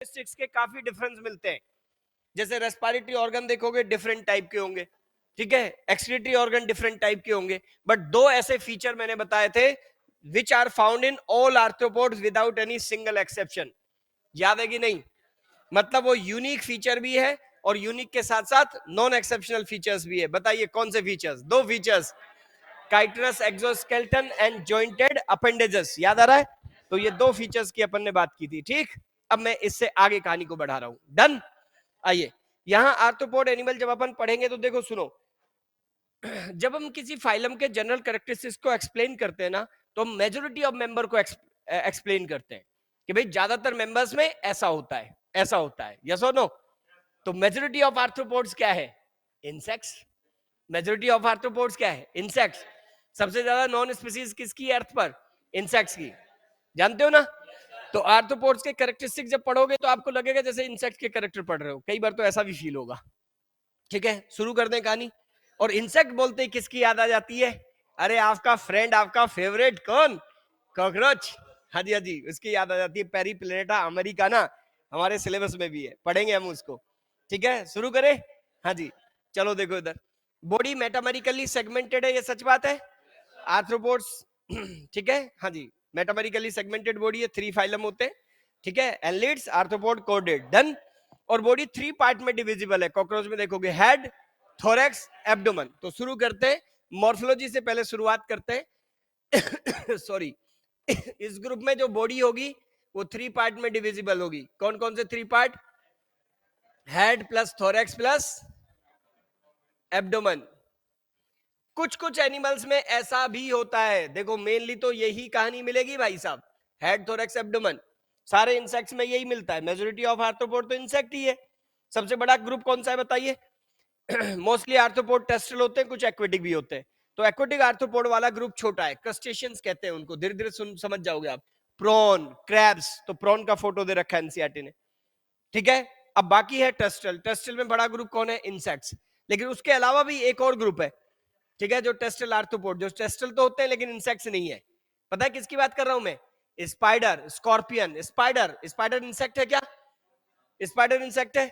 Characteristics के काफी difference मिलते हैं। जैसे रेस्पिरेटरी ऑर्गन देखोगे डिफरेंट टाइप के होंगे, ठीक है, एक्सक्रीटरी ऑर्गन डिफरेंट टाइप के होंगे, बट दो ऐसे फीचर मैंने बताए थे which are found in all arthropods without any single exception. याद है कि नहीं? मतलब वो यूनिक फीचर भी है और यूनिक के साथ साथ नॉन एक्सेप्शनल फीचर्स भी है। बताइए कौन से फीचर्स? दो features, chitinous exoskeleton and jointed appendages. याद आ रहा है? तो ये दो फीचर्स की अपन ने बात की थी, ठीक। अब मैं इससे आगे कहानी को बढ़ा रहा हूं। डन। आइए, यहां आर्थ्रोपोड एनिमल जब अपन पढ़ेंगे तो देखो सुनो, जब हम किसी फाइलम के जनरल कैरेक्टरिस्टिक्स को एक्सप्लेन करते हैं ना, तो हम मेजोरिटी ऑफ मेंबर को एक्सप्लेन करते हैं कि भाई ज्यादातर मेंबर्स में ऐसा होता है, ऐसा होता है। यस और नो? तो मेजोरिटी ऑफ आर्थ्रोपोड्स क्या है? इंसेक्ट्स। मेजोरिटी ऑफ आर्थ्रोपोड्स क्या है? इंसेक्ट्स। सबसे ज्यादा नॉन स्पीसीज किसकी है अर्थ पर? इंसेक्ट्स की। जानते हो ना? तो आर्थ्रोपोड्स के कैरेक्टरिस्टिक जब पढ़ोगे तो आपको लगेगा जैसे इंसेक्ट के कैरेक्टर पढ़ रहे हो, कई बार तो ऐसा भी फील होगा। ठीक है, शुरू कर दें कहानी। और इंसेक्ट बोलते ही किसकी याद आ जाती है? अरे आपका फ्रेंड, आपका फेवरेट, कौन? कॉकरोच। हाँ जी हाँ जी, उसकी याद आ जाती है, पेरीप्लेनेटा अमेरिकाना। हमारे सिलेबस में भी है, पढ़ेंगे हम उसको। ठीक है, शुरू करें? हाँ जी, चलो देखो इधर। बॉडी मेटामेरिकली सेगमेंटेड है, ये सच बात है। आर्थ्रोपोड्स ठीक है, हाँ जी, मेटामेरिकली सेगमेंटेड बॉडी है, 3 फाइलम होते हैं, ठीक है। एनलिड्स, आर्थ्रोपोड, कोर्डेड। डन। और बॉडी 3 पार्ट में डिविजिबल है। कॉकरोच में देखोगे हेड, थोरैक्स, एब्डोमेन। तो शुरू करते हैं मॉर्फोलॉजी से, पहले शुरुआत करते हैं सॉरी इस ग्रुप में जो बॉडी होगी वो 3 पार्ट में डिविजिबल होगी। कौन कौन से 3 part? Head plus thorax plus abdomen. कुछ कुछ एनिमल्स में ऐसा भी होता है, देखो मेनली तो यही कहानी मिलेगी भाई साहब, हेड थोरैक्स एब्डोमेन। सारे इंसेक्ट्स में यही मिलता है। मेजोरिटी ऑफ आर्थ्रोपोड तो इंसेक्ट ही है। सबसे बड़ा ग्रुप कौन सा है बताइए? मोस्टली आर्थ्रोपोड टेरेस्ट्रियल होते हैं, कुछ एक्वेटिक भी होते हैं। तो एक्वेटिक आर्थ्रोपोड वाला ग्रुप छोटा है, क्रस्टेशियंस कहते हैं उनको। धीरे धीरे समझ जाओगे आप। प्रॉन, क्रैब्स, तो प्रॉन का फोटो दे रखा है एनसीईआरटी ने, ठीक है। अब बाकी है टेरेस्ट्रियल। टेरेस्ट्रियल में बड़ा ग्रुप कौन है? इंसेक्ट्स। लेकिन उसके अलावा भी एक और ग्रुप है, ठीक है, जो टेरेस्ट्रियल आर्थ्रोपोड, जो टेरेस्ट्रियल तो होते हैं लेकिन इंसेक्ट्स नहीं है। पता है किसकी बात कर रहा हूं मैं? Spider, scorpion. Spider, spider insect है क्या? स्पाइडर इंसेक्ट है?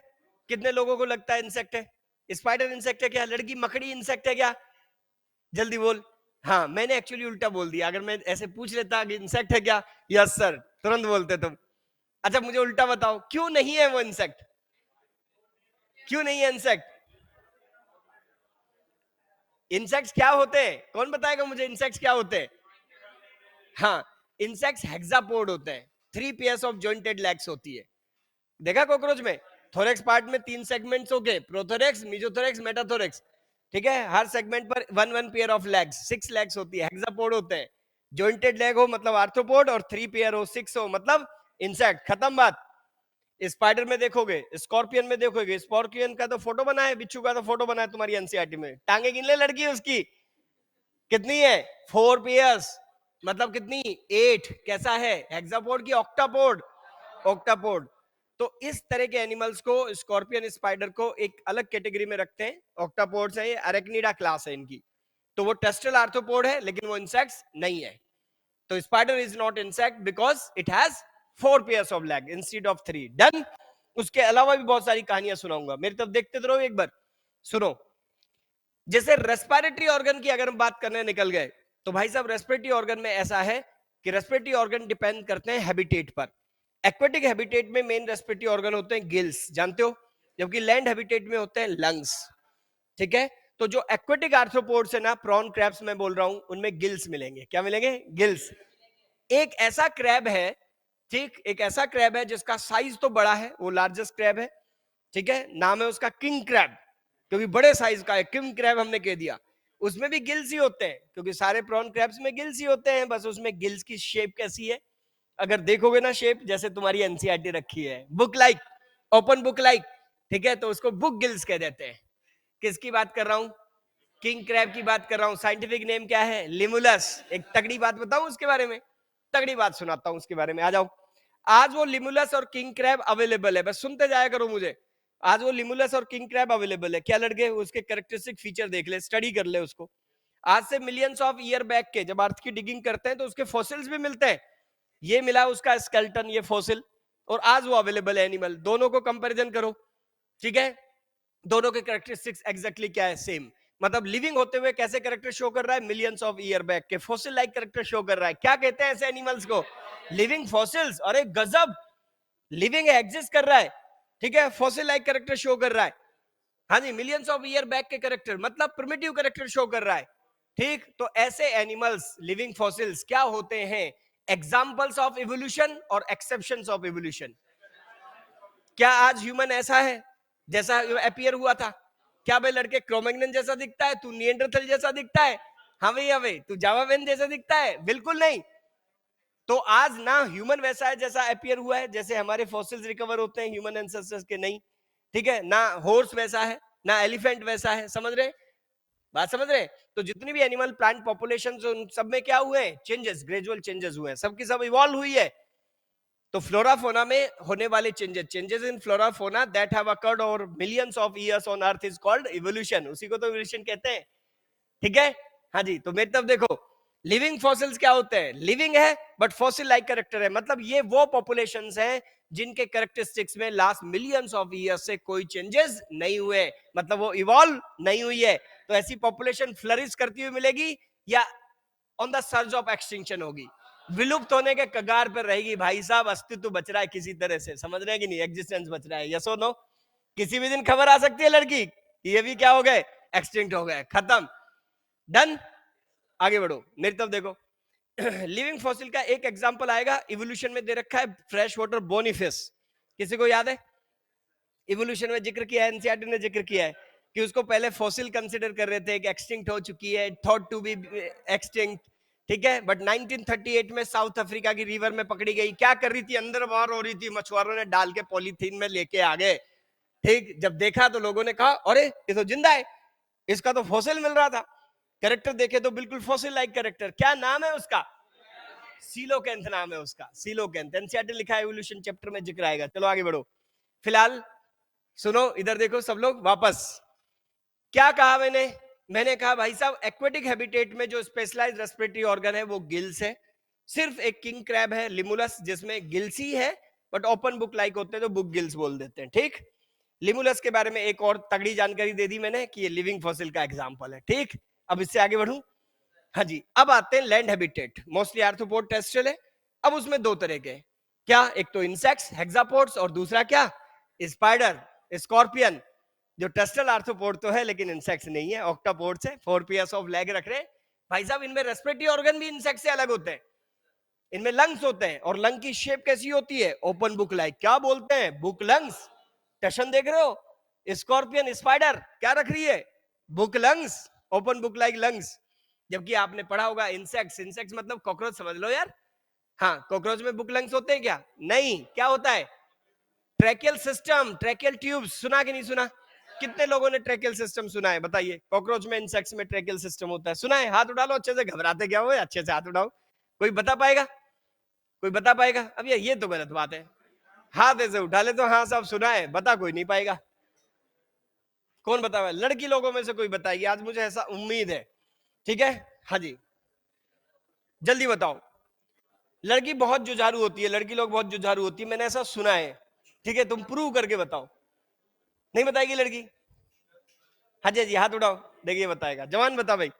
कितने लोगों को लगता है इंसेक्ट है? स्पाइडर इंसेक्ट है क्या? लड़की मकड़ी इंसेक्ट है क्या? जल्दी बोल। हाँ, मैंने एक्चुअली उल्टा बोल दिया। अगर मैं ऐसे पूछ लेता कि इंसेक्ट है क्या, यस सर, तुरंत बोलते तुम। अच्छा मुझे उल्टा बताओ, क्यों नहीं है वो इंसेक्ट? क्यों नहीं है इंसेक्ट? इंसेक्ट्स क्या होते हैं? कौन बताएगा मुझे इंसेक्ट्स क्या होते हैं? हाँ, इंसेक्ट्स हेक्सापोड होते हैं। 3 पेयर्स ऑफ जॉइंटेड लेग्स होती है। देखा कॉकरोच में थोरैक्स पार्ट में 3 सेगमेंट्स हो गए, प्रोथोरैक्स, मेसोथोरैक्स, मेटाथोरैक्स, ठीक है। हर सेगमेंट पर 1 पेयर ऑफ लेग्स, 6 लेग्स होती है, हेक्सापोड होते हैं। जॉइंटेड लेग हो मतलब आर्थ्रोपोड, और 3 पेयर हो, 6 हो मतलब इंसेक्ट। खत्म बात। स्पाइडर में देखोगे, स्कॉर्पियन में देखोगे, स्कॉर्पियन का तो फोटो बना है, बिच्छू का तो फोटो बना है तुम्हारी एनसीईआरटी में। टांगे गिन ले लड़की उसकी, कितनी है? 4 पेयर्स, मतलब कितनी? 8। कैसा है? हेक्सापोड की ऑक्टापोड? ऑक्टापोड। तो इस तरह के एनिमल्स को, स्कॉर्पियन, स्पाइडर को एक अलग कैटेगरी में रखते हैं। ऑक्टापोड्स है ये, अरेक्निडा क्लास है इनकी। तो वो टेस्ट्रल आर्थ्रोपोड है लेकिन वो इंसेक्ट्स नहीं है। तो spider is not insect because it has 4 pairs of leg instead of 3। Done. उसके अलावा भी बहुत सारी कहानियां सुनाऊंगा, मेरी तरफ देखते तो रहो एक बार। सुनो, जैसे रेस्पिरेटरी ऑर्गन की अगर हम बात करने निकल गए, तो भाई साहब रेस्पिरेटरी ऑर्गन में ऐसा है कि रेस्पिरेटरी ऑर्गन डिपेंड करते हैं हैबिटेट पर। एक्वेटिक हैबिटेट में मेन रेस्पिरेटरी ऑर्गन होते हैं गिल्स, जानते हो, जबकि लैंड हैबिटेट में होते हैं लंग्स, ठीक है। तो जो एक्वेटिक आर्थ्रोपोड्स है ना, प्रॉन, क्रैब्स में बोल रहा हूं, उनमें गिल्स मिलेंगे। क्या मिलेंगे? गिल्स। एक ऐसा क्रैब है, ठीक, एक ऐसा क्रैब है जिसका साइज तो बड़ा है, वो लार्जेस्ट क्रैब है, ठीक है। नाम है उसका किंग क्रैब, क्योंकि बड़े साइज का है, किंग क्रैब हमने कह दिया। उसमें भी गिल्स ही होते हैं, क्योंकि सारे प्रॉन क्रैब्स में गिल्स ही होते हैं, बस उसमें गिल्स की शेप कैसी है, अगर देखोगे ना शेप, जैसे तुम्हारी एनसीईआरटी रखी है, book like, open book like, ठीक है, तो उसको बुक गिल्स कह देते हैं। किसकी बात कर रहा हूं? किंग क्रैब की बात कर रहा हूं। साइंटिफिक नेम क्या है? लिमुलस। एक तगड़ी बात बताऊं उसके बारे में, तगड़ी बात सुनाता हूं उसके बारे में, आ जाओ। आज वो लिमुलस और किंग क्रैब अवेलेबल है, बस सुनते जाया करो मुझे। आज वो लिमुलस और किंग क्रैब अवेलेबल है। क्या लड़के, उसके कैरेक्टरिस्टिक फीचर देख ले, स्टडी कर ले उसको। आज से मिलियंस ऑफ ईयर बैक के, जब अर्थ की डिगिंग करते हैं तो उसके फॉसिल्स भी मिलते हैं। ये मिला उसका स्केलेटन, ये फॉसिल, और आज वो अवेलेबल है एनिमल, दोनों को कंपैरिजन करो, ठीक है, दोनों के कैरेक्टरिस्टिक्स एग्जैक्टली क्या है, सेम। मतलब लिविंग होते हुए कैसे कैरेक्टर शो कर रहा है, मिलियंस ऑफ ईयर बैक के फॉसिल लाइक कैरेक्टर शो कर रहा है। क्या कहते हैं ऐसे एनिमल्स को? Living fossils. अरे गजब, लिविंग है, एग्जिस्ट कर रहा है, ठीक है, फॉसिल लाइक कैरेक्टर शो कर रहा है। हाँ जी, मिलियंस ऑफ ईयर बैक के कैरेक्टर, मतलब प्रिमिटिव कैरेक्टर शो कर रहा है, ठीक। तो ऐसे एनिमल्स, लिविंग फॉसिल्स क्या होते हैं? एग्जाम्पल्स ऑफ इवोल्यूशन और एक्सेप्शंस ऑफ इवोल्यूशन। क्या आज ह्यूमन ऐसा है जैसा अपीयर हुआ था? क्या भाई लड़के क्रोमैग्नन जैसा दिखता है, तू निएंडरथल जैसा दिखता है, हाँ भाई तू जावावेन जैसा दिखता है? बिल्कुल नहीं। तो आज ना ह्यूमन वैसा है जैसा अपीयर हुआ है, जैसे हमारे फॉसिल्स रिकवर होते हैं ह्यूमन एंसेस्टर्स के, नहीं, ठीक है ना। हॉर्स वैसा है, ना एलिफेंट वैसा है, समझ रहे, बात समझ रहे? तो जितनी भी एनिमल प्लांट पॉपुलेशन, उन सब में क्या हुए हैं? चेंजेस, ग्रेजुअल चेंजेस हुए हैं, सबकी सब इवॉल्व हुई है। तो फ्लोरा फोना में होने वाले changes in flora fauna that have occurred over millions of years on earth is called evolution. उसी को तो इवोल्यूशन कहते हैं, ठीक है। हाँ जी, तो मेरी तरफ देखो, लिविंग फॉसिल्स क्या होते हैं? लिविंग है बट फॉसिल लाइक कैरेक्टर है, मतलब ये वो पॉपुलेशंस हैं जिनके कैरेक्टरिस्टिक्स में लास्ट मिलियंस ऑफ ईयर्स से कोई चेंजेस नहीं हुए, मतलब वो इवॉल्व नहीं हुई है। तो ऐसी पॉपुलेशन फ्लरिश करती हुई मिलेगी या on the surge of extinction होगी, विलुप्त होने के कगार पर रहेगी। भाई साहब, अस्तित्व बच रहा है किसी तरह से, समझ रहे हैं कि नहीं? एग्जिस्टेंस बच रहा है, यस और नो? किसी भी दिन खबर आ सकती है लड़की, ये भी क्या हो गए? एक्सटिंक्ट हो गए, खत्म, डन। आगे बढ़ो, मेरी तरफ देखो। लिविंग फॉसिल का एक एग्जांपल आएगा, इवोल्यूशन में दे रखा है, फ्रेश वाटर बोनीफिस। किसी को याद है? इवोल्यूशन में जिक्र किया है, एनसीईआरटी ने जिक्र किया है कि उसको पहले फॉसिल कंसीडर कर रहे थे कि एक्सटिंक्ट हो चुकी है, थॉट टू बी एक्सटिंक्ट, ठीक है। बट 1938 में साउथ अफ्रीका की रिवर में पकड़ी गई, क्या कर रही थी? अंदर बाहर हो रही थी, मछुआरों ने डाल के पॉलीथीन में लेके आ गए, ठीक। जब देखा तो लोगों ने कहा अरे ये तो जिंदा है, इसका तो फॉसिल मिल रहा था। कैरेक्टर देखे तो बिल्कुल फॉसिल लाइक कैरेक्टर। क्या नाम है उसका? सीलोकेंथ नाम है उसका, सीलोकेंथ। एनसीईआरटी लिखा है, इवोल्यूशन चैप्टर में जिक्र आएगा। चलो आगे बढ़ो। फिलहाल सुनो, इधर देखो सब लोग वापस। क्या कहा मैंने? मैंने कहा भाई साहब, एक्वेटिक हैबिटेट में जो स्पेशलाइज्ड रेस्पिरेटरी ऑर्गन है वो गिल्स है। सिर्फ एक किंग क्रैब है लिमुलस, जिसमें गिल्स ही है, बट ओपन बुक लाइक होते हैं तो बुक गिल्स बोल देते हैं, ठीक। लिमुलस के बारे में एक और तगड़ी जानकारी दे दी मैंने कि ये लिविंग फॉसिल का एग्जांपल है, ठीक। अब इससे आगे बढ़ूं। हाँ जी, अब आते हैं land habitat, mostly arthropod terrestrial है। अब उसमें दो तरह के, क्या? एक तो इंसेक्ट्स हेक्सापोड्स, और दूसरा क्या? Spider, scorpion. जो टेरेस्ट्रियल आर्थ्रोपोड तो है लेकिन इंसेक्ट्स नहीं है, ऑक्टोपोड्स है, 4 पेयर्स ऑफ लेग रख रहे हैं। भाई साहब, इनमें रेस्पिरेटरी ऑर्गन भी इंसेक्ट से अलग होते हैं। इनमें लंग्स होते हैं, और लंग की शेप कैसी होती है? Open book like. क्या बोलते हैं? Book lungs. टशन देख रहे हो? स्कॉर्पियन, स्पाइडर क्या रख रही है? Book lungs, open book like lungs. जबकि आपने पढ़ा होगा इंसेक्ट्स, इंसेक्ट्स मतलब कॉकरोच समझ लो यार। हाँ, कॉकरोच में बुक लंग्स होते हैं क्या? नहीं। क्या होता है? Tracheal system, tracheal tubes. सुना कि नहीं सुना? कितने लोगों ने ट्रैकियल सिस्टम सुना है? बताइए। कॉकरोच में, इंसेक्ट्स में ट्रैकियल सिस्टम होता है, सुना है? हाथ उठा लो, अच्छे से, घबराते क्या हो, अच्छे से हाथ उठाओ। कोई बता पाएगा? कोई बता पाएगा? अब ये तो गलत बात है। हाथ ऐसे उठा ले तो हाँ साहब सुना है, बता कोई नहीं पाएगा। कौन बता पाएगा? लड़की लोगों में से कोई बताएगी, आज मुझे ऐसा उम्मीद है, ठीक है। हाँ जी, जल्दी बताओ। लड़की बहुत जुझारू होती है, लड़की लोग बहुत जुझारू होती है, मैंने ऐसा सुना है, ठीक है। तुम प्रूव करके बताओ। नहीं बताएगी लड़की? हाँ जी, हाँ जी, हाथ उठाओ, देखिए बताएगा। जवान बता भाई,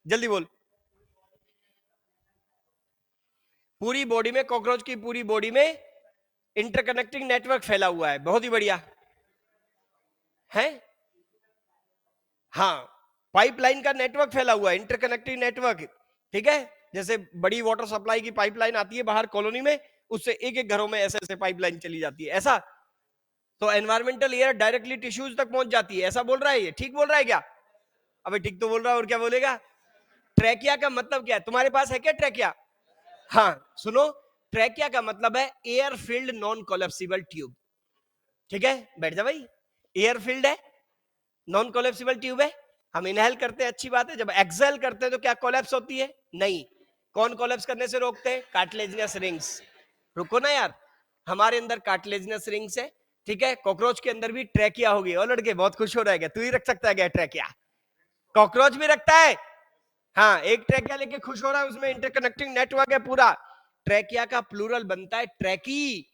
जल्दी बोल। पूरी बॉडी में, कॉकरोच की पूरी बॉडी में इंटरकनेक्टिंग नेटवर्क फैला हुआ है, बहुत ही बढ़िया है। हाँ, पाइपलाइन का नेटवर्क फैला हुआ है, इंटरकनेक्टिंग नेटवर्क, ठीक है। जैसे बड़ी वाटर सप्लाई की पाइपलाइन आती है बाहर कॉलोनी में, उससे एक एक घरों में ऐसे ऐसे पाइपलाइन चली जाती है, ऐसा। तो एनवायरमेंटल एयर डायरेक्टली टिश्यूज तक पहुंच जाती है, ऐसा बोल रहा है ये? ठीक बोल रहा है क्या? अबे ठीक तो बोल रहा है, और क्या बोलेगा? ट्रैकिया का मतलब क्या है? तुम्हारे पास है क्या ट्रैकिया? हाँ सुनो, ट्रैकिया का मतलब है air filled non collapsible tube, ठीक है। बैठ जा भाई, एयर फिल्ड है, नॉन कोलैप्सिबल ट्यूब है। हम इनहेल करते हैं, अच्छी बात है। जब एक्सहेल करते हैं तो क्या कोलैप्स होती है? नहीं। कौन कोलैप्स करने से रोकते हैं? Cartilaginous rings. रुको ना यार, हमारे अंदर कार्टिलेजिनस रिंग्स है, ठीक है। कॉकरोच के अंदर भी ट्रैकिया होगी। और लड़के बहुत खुश हो रहे हैं, तू ही रख सकता है क्या ट्रैकिया? कॉकरोच भी रखता है। हाँ, एक ट्रैकिया लेके खुश हो रहा है, उसमें इंटरकनेक्टिंग नेटवर्क है पूरा। ट्रैकिया का प्लूरल बनता है ट्रैकी।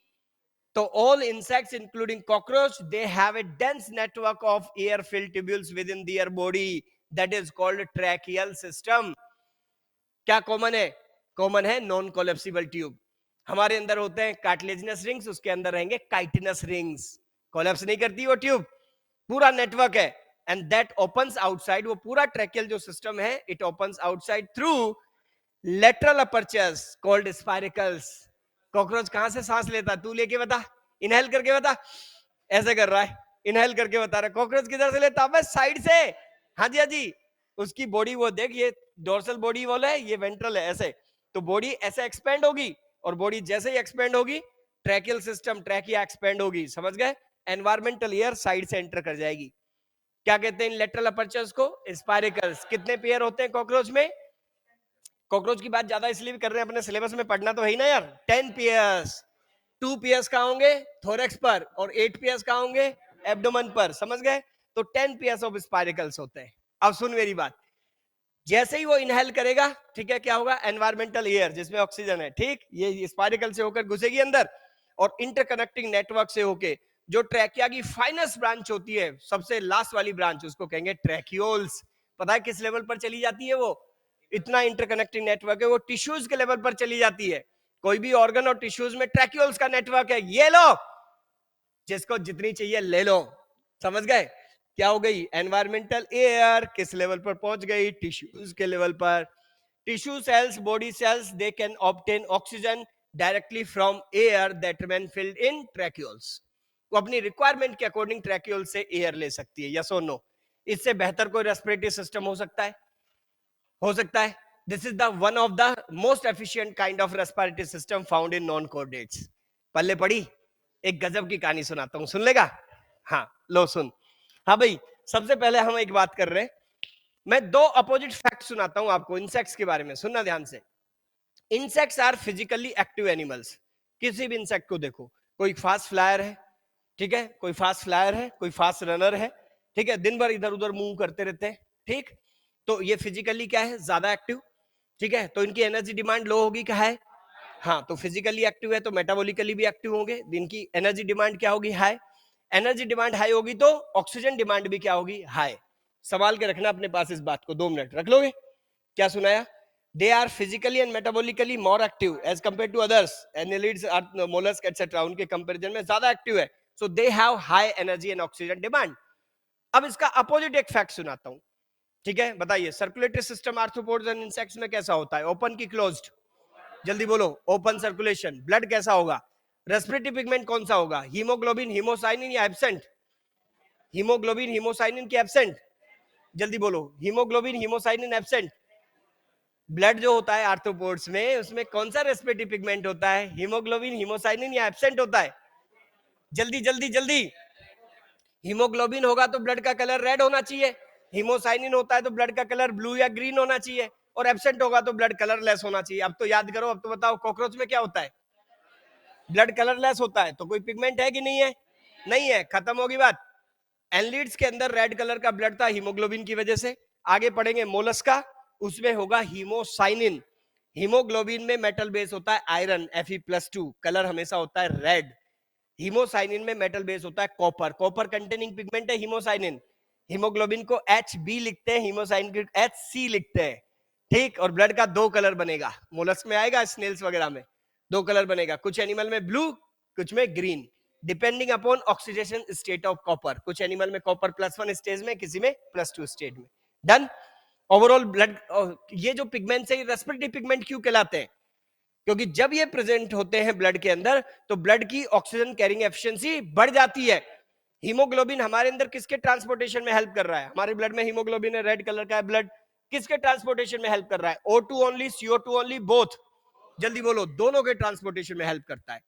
तो all insects including cockroach they have a dense network of air filled tubules within their body that is called tracheal system. क्या कॉमन है? कॉमन है नॉन कोलेप्सिबल ट्यूब. हमारे अंदर होते हैं कार्टिलेजिनस रिंग्स, उसके अंदर रहेंगे काइटिनस रिंग्स. कोलेप्स नहीं करती वो ट्यूब, पूरा नेटवर्क है. एंड दैट ओपन्स आउटसाइड, वो पूरा ट्रैकियल जो सिस्टम है it opens outside through lateral apertures called spiracles. Cockroach कहां से सांस लेता? तू लेके बता, इनहेल करके बता. ऐसे कर रहा है, इनहेल करके बता रहा है. कॉकरोच किधर से लेता? बस साइड से. हाँ जी, हाँ जी. उसकी बॉडी वो देख, ये डोर्सल बॉडी वॉल है, ये वेंट्रल है, ऐसे. तो बॉडी ऐसे एक्सपेंड होगी, और बॉडी जैसे ही एक्सपेंड होगी ट्रैकियल सिस्टम, ट्रैकिया एक्सपेंड होगी. समझ गए? एनवायरमेंटल एयर साइड से एंटर कर जाएगी. क्या कहते हैं इन लेटरल अपर्चर्स को? स्पाइरिकल्स. कितने पेयर होते हैं कॉकरोच में? कॉकरोच की बात ज्यादा इसलिए भी कर रहे हैं, अपने सिलेबस में पढ़ना तो है ही ना यार. 10 पेयर्स. 2 पेयर्स कहां होंगे? थोरेक्स पर. और 8 पेयर्स कहां होंगे? एब्डोमेन पर. समझ गए? तो 10 पेयर्स ऑफ स्पाइरिकल्स होते हैं. अब सुन मेरी बात, जैसे ही वो इनहेल करेगा, ठीक है, क्या होगा? एनवायरमेंटल एयर जिसमें ऑक्सीजन है, ठीक, ये स्पाइरिकल से होकर घुसेगी अंदर, और इंटरकनेक्टिंग नेटवर्क से होके जो ट्रैकिया की फाइनेस्ट ब्रांच होती है, सबसे लास्ट वाली ब्रांच, उसको कहेंगे ट्रैकियोल्स. पता है किस लेवल पर चली जाती है वो? इतना इंटरकनेक्टिंग नेटवर्क है, वो टिश्यूज के लेवल पर चली जाती है. कोई भी ऑर्गन और टिश्यूज में ट्रैकियोल्स का नेटवर्क है. ये लो, जिसको जितनी चाहिए ले लो. समझ गए? क्या हो गई? एनवायरमेंटल एयर किस लेवल पर पहुंच गई? टिश्यूज के लेवल पर. Tissue cells, body cells, they can obtain oxygen directly from air that remain filled in tracheoles. वो अपनी रिक्वायरमेंट के अकॉर्डिंग ट्रैक्यूल से एयर ले सकती है. यस और नो? इससे बेहतर कोई रेस्पिरेटरी सिस्टम हो सकता है? हो सकता है. This is the one of the most efficient kind of respiratory system found in non chordates. पल्ले पड़ी? एक गजब की कहानी सुनाता हूं, सुन लेगा? हाँ लो सुन. हाँ भाई, सबसे पहले हम एक बात कर रहे हैं, मैं 2 अपोजिट फैक्ट सुनाता हूं आपको इंसेक्ट्स के बारे में. सुनना ध्यान से. Insects are physically active animals. किसी भी इंसेक्ट को देखो, कोई फास्ट फ्लायर है, ठीक है, कोई फास्ट फ्लायर है, कोई फास्ट रनर है, ठीक है, दिन भर इधर उधर मूव करते रहते हैं, ठीक. तो ये फिजिकली क्या है? ज्यादा एक्टिव, ठीक है. तो इनकी एनर्जी डिमांड लो होगी, क्या है? हाँ, तो फिजिकली एक्टिव है तो मेटाबॉलिकली भी एक्टिव होंगे. इनकी एनर्जी डिमांड क्या होगी? हाई. एनर्जी डिमांड हाई होगी तो ऑक्सीजन डिमांड भी क्या होगी? हाई. संभाल के रखना अपने पास इस बात को, 2 मिनट रख लोगे? क्या सुनाया? They are physically and metabolically more active as compare to others, annelids, mollusc etcetera, उनके कंपैरिजन में ज्यादा एक्टिव है. So they have high energy and oxygen demand. अब इसका अपोजिट एक फैक्ट सुनाता हूं, ठीक है. बताइए, circulatory system arthropods and insects में कैसा होता है? ओपन की क्लोज्ड? जल्दी बोलो. Open circulation. ब्लड कैसा होगा? रेस्पिरेटरी पिगमेंट कौन सा होगा? हीमोग्लोबिन, हीमोसाइनिन या एब्सेंट? हीमोग्लोबिन, हीमोसाइनिन की एब्सेंट? जल्दी बोलो. Haemoglobin, haemocyanin absent. ब्लड जो होता है आर्थ्रोपोड्स में, उसमें कौन सा रेस्पिरेटरी पिगमेंट होता है? हीमोग्लोबिन, हीमोसाइनिन या एब्सेंट होता है? जल्दी जल्दी जल्दी. हीमोग्लोबिन होगा तो ब्लड का कलर रेड होना चाहिए. हीमोसाइनिन होता है तो ब्लड का कलर ब्लू या ग्रीन होना चाहिए. और एब्सेंट होगा तो ब्लड कलरलेस होना चाहिए. अब तो याद करो, अब तो बताओ, कॉकरोच में क्या होता है? ब्लड कलरलेस होता है. तो कोई पिगमेंट है कि नहीं है? नहीं है. खत्म होगी बात. एनलीड्स के अंदर रेड कलर का ब्लड था हीमोग्लोबिन की वजह से. आगे पढ़ेंगे मोलस्का, उसमें होगा हीमोसाइनिन. हीमोग्लोबिन में मेटल बेस होता है आयरन, Fe+2, कलर हमेशा होता है रेड. हीमोसाइनिन में मेटल बेस होता है कॉपर, कॉपर कंटेनिंग पिगमेंट है हीमोसाइनिन. हीमोग्लोबिन को Hb लिखते हैं, हीमोसाइनिन को Hc लिखते हैं, ठीक. और ब्लड का 2 कलर बनेगा. मोलस्क में आएगा, स्नेल्स वगैरह में 2 कलर बनेगा. कुछ एनिमल में ब्लू, कुछ में green, depending upon oxidation state of copper. कुछ एनिमल में कॉपर +1 स्टेज में, किसी में +2 स्टेज में. डन. ओवरऑल ब्लड, ये जो पिगमेंट है रेस्पिरेटरी पिगमेंट क्यों कहलाते हैं? क्योंकि जब ये प्रेजेंट होते हैं ब्लड के अंदर तो ब्लड की ऑक्सीजन कैरिंग एफिशिएंसी बढ़ जाती है. हीमोग्लोबिन हमारे अंदर किसके ट्रांसपोर्टेशन में हेल्प कर रहा है? हमारे ब्लड में हीमोग्लोबिन है, रेड कलर का है ब्लड. किसके ट्रांसपोर्टेशन में हेल्प कर रहा है? O2 only, CO2 only, both? जल्दी बोलो. दोनों के ट्रांसपोर्टेशन में हेल्प करता है.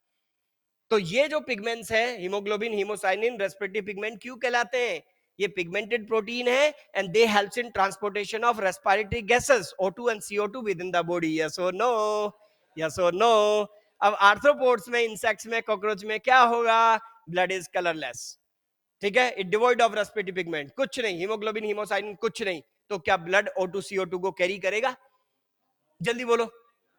तो ये जो पिगमेंट्स है हीमोग्लोबिन, हीमोसाइनिन, रेस्पिरेटरी पिगमेंट क्यों कहलाते हैं? ये पिगमेंटेड प्रोटीन है and they helps in transportation of respiratory gases O2 and CO2 with in the body. Yes और नो? यस और नो? अब आर्थ्रोपोड्स में, इंसेक्ट्स में, कॉकरोच में क्या होगा? ब्लड इज कलरलेस, ठीक है. It devoid of respiratory pigment. कुछ नहीं, हीमोग्लोबिन, हीमोसाइनिन कुछ नहीं. तो क्या ब्लड O2 CO2 को कैरी करेगा? जल्दी बोलो.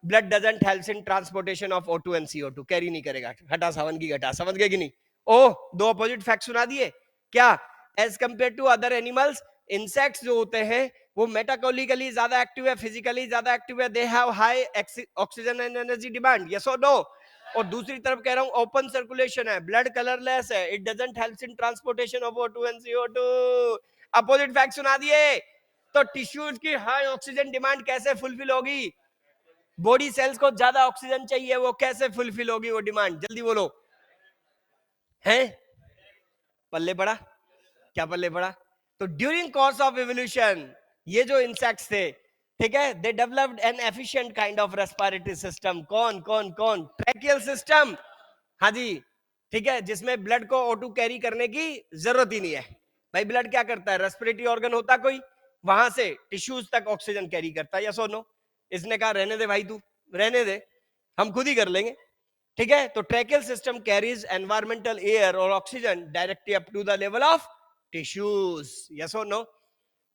Blood doesn't help in transportation of O2 and CO2, carry नहीं करेगा, घटा सावन की घटा, समझ गए कि नहीं? ओह, दो अपोजिट फैक्ट सुना दिए क्या? As compare to other animals, insects जो होते हैं वो मेटाबॉलिकली ज्यादा एक्टिव है, फिजिकली ज्यादा एक्टिव है, दे have high oxygen and energy demand, yes और नो? और दूसरी तरफ कह रहा हूं ओपन सर्कुलेशन है, ब्लड कलरलेस है, it doesn't help in transportation of O2 and CO2। Opposite fact सुना दिए। तो टिश्यूज की हाई ऑक्सीजन डिमांड कैसे फुलफिल होगी? बॉडी सेल्स को ज्यादा ऑक्सीजन चाहिए, वो कैसे फुलफिल होगी वो डिमांड? जल्दी बोलो। है पल्ले पड़ा? क्या पल्ले पड़ा? तो ड्यूरिंग कोर्स ऑफ एवोल्यूशन ये जो इंसेक्ट्स थे, ठीक है, they developed N efficient kind of respiratory system. कौन कौन कौन? Tracheal system. हाँ जी, ठीक है, जिसमें ब्लड को O2 कैरी करने की जरूरत ही नहीं है। भाई ब्लड क्या करता है? रेस्पिरेटरी ऑर्गन होता कोई, वहां से टिश्यूज तक ऑक्सीजन कैरी करता है, या सो नो? इसने कहा रहने दे भाई, तू रहने दे, हम खुद ही कर लेंगे। ठीक है, तो tracheal system carries environmental air और oxygen directly up to the level of tissues, yes और नो?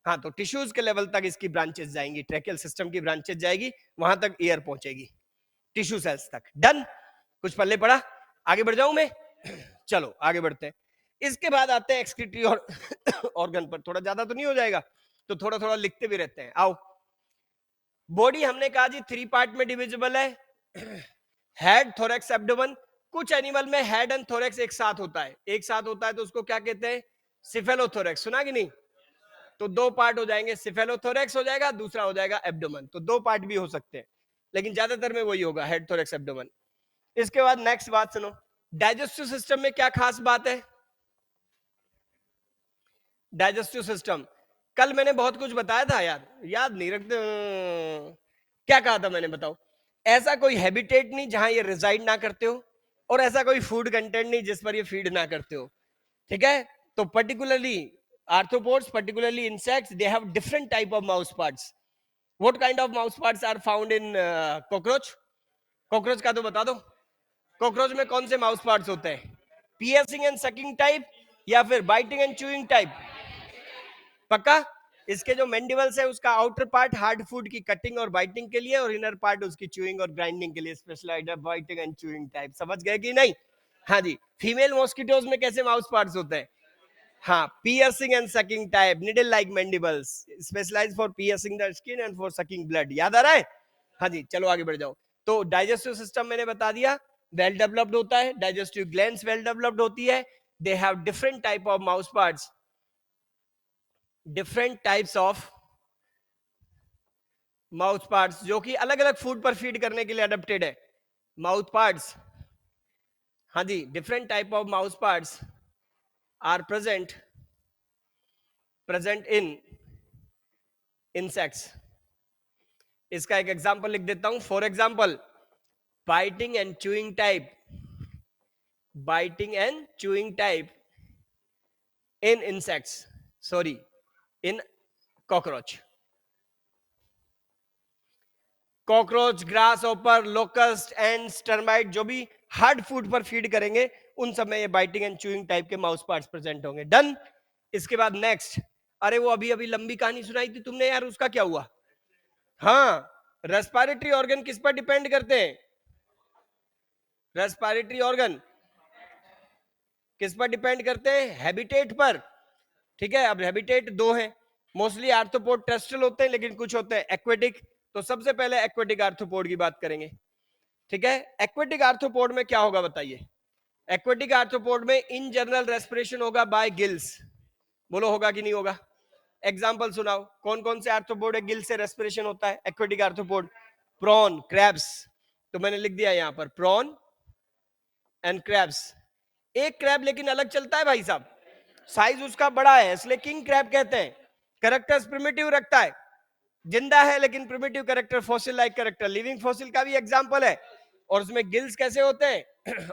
हाँ, तो टिश्यूज के लेवल तक इसकी ब्रांचेस जाएंगी, ट्रैकियल सिस्टम की ब्रांचेस जाएगी, वहां तक एयर पहुंचेगी टिश्यू सेल्स तक। डन? कुछ पल्ले पड़ा? आगे बढ़ जाऊं मैं? चलो आगे बढ़ते हैं। इसके बाद आते हैं एक्सक्रीटरी और ऑर्गन पर। थोड़ा ज्यादा तो नहीं हो जाएगा, तो थोड़ा थोड़ा लिखते भी रहते हैं। आओ, बॉडी हमने कहा जी 3 पार्ट में डिविजिबल है, हेड, थोरैक्स, एब्डोमेन। कुछ एनिमल में हेड एंड थोरैक्स एक साथ होता है, एक साथ होता है तो उसको क्या कहते हैं? सिफेलोथोरैक्स। सुना कि नहीं? तो 2 पार्ट हो जाएंगे, सिफेलोथोरैक्स हो जाएगा, दूसरा हो जाएगा एब्डोमेन। तो 2 पार्ट भी हो सकते हैं, लेकिन ज्यादातर में वही होगा, हेड, थोरैक्स, एब्डोमेन। इसके बाद नेक्स्ट बात सुनो, डाइजेस्टिव सिस्टम में क्या खास बात है? डाइजेस्टिव सिस्टम, कल मैंने बहुत कुछ बताया था यार, याद नहीं रखते। क्या कहा था मैंने, बताओ? ऐसा कोई हैबिटेट नहीं जहां ये रिजाइड ना करते हो, और ऐसा कोई फूड कंटेंट नहीं जिस पर ये फीड ना करते हो। ठीक है, तो particularly arthropods, particularly insects, they have different type of mouse parts. What kind of mouse parts are found in cockroach? cockroach का तो बता दो, cockroach में कौन से mouse parts होते हैं? piercing and sucking type या फिर biting and chewing type? पक्का? इसके जो मैंडिबल्स है उसका आउटर पार्ट हार्ड फूड की कटिंग और बाइटिंग के लिए, और इनर पार्ट उसकी च्यूइंग और ग्राइंडिंग के लिए स्पेशलाइज्ड है, बाइटिंग एंड च्यूइंग टाइप। समझ गए कि नहीं? हाँ जी। फीमेल मॉस्किटोज में कैसे माउस पार्ट्स होते हैं? हाँ, piercing and sucking type, needle like mandibles, specialised for piercing the skin and for sucking blood. याद आ रहा है? हाँ जी, चलो आगे बढ़ जाओ। तो डाइजेस्टिव सिस्टम मैंने बता दिया, वेल डेवलप्ड होता है, डाइजेस्टिव ग्लैंड्स वेल डेवलप्ड होती है, they have different type of mouse parts, different types of mouth parts जो कि अलग अलग फूड पर फीड करने के लिए अडेप्टेड है। माउथ पार्ट्स, हाँ जी, different type of mouth parts are present in insects. इसका एक एग्जांपल लिख देता हूं, for example biting and chewing type, biting and chewing type in insects, sorry in cockroach. Cockroach, grasshopper, locust and termite जो भी hard food पर feed करेंगे उन सब में ये बाइटिंग एंड च्यूइंग टाइप के माउस पार्ट्स प्रेजेंट होंगे। डन? इसके बाद नेक्स्ट, अरे वो अभी अभी लंबी कहानी सुनाई थी तुमने यार, उसका क्या हुआ? हाँ, रेस्पिरेटरी ऑर्गन किस पर डिपेंड करते हैं? रेस्पिरेटरी ऑर्गन किस पर डिपेंड करते हैं? हैबिटेट पर। ठीक है, अब हैबिटेट 2 हैं, मोस्टली आर्थ्रोपोड टेरेस्ट्रियल होते हैं, लेकिन कुछ होते हैं एक्वेटिक। तो सबसे पहले एक्वेटिक आर्थ्रोपोड की बात करेंगे। ठीक है, एक्वेटिक आर्थ्रोपोड में क्या होगा बताइए? एक्वेटिक आर्थ्रोपोड में इन जनरल रेस्पिरेशन होगा बाय गिल्स। बोलो होगा कि नहीं होगा? एग्जांपल सुनाओ, कौन कौन से आर्थ्रोपोड है गिल से रेस्पिरेशन होता है? Aquatic arthropod, prawn, crabs. तो मैंने लिख दिया यहां पर प्रॉन एंड क्रैब्स। एक क्रैब लेकिन अलग चलता है भाई साहब, साइज उसका बड़ा है, इसलिए किंग क्रैब कहते हैं। कैरेक्टर्स प्रिमिटिव रखता है, जिंदा है लेकिन primitive character, fossil like character, living fossil का भी एग्जांपल है। और उसमें गिल्स कैसे होते हैं?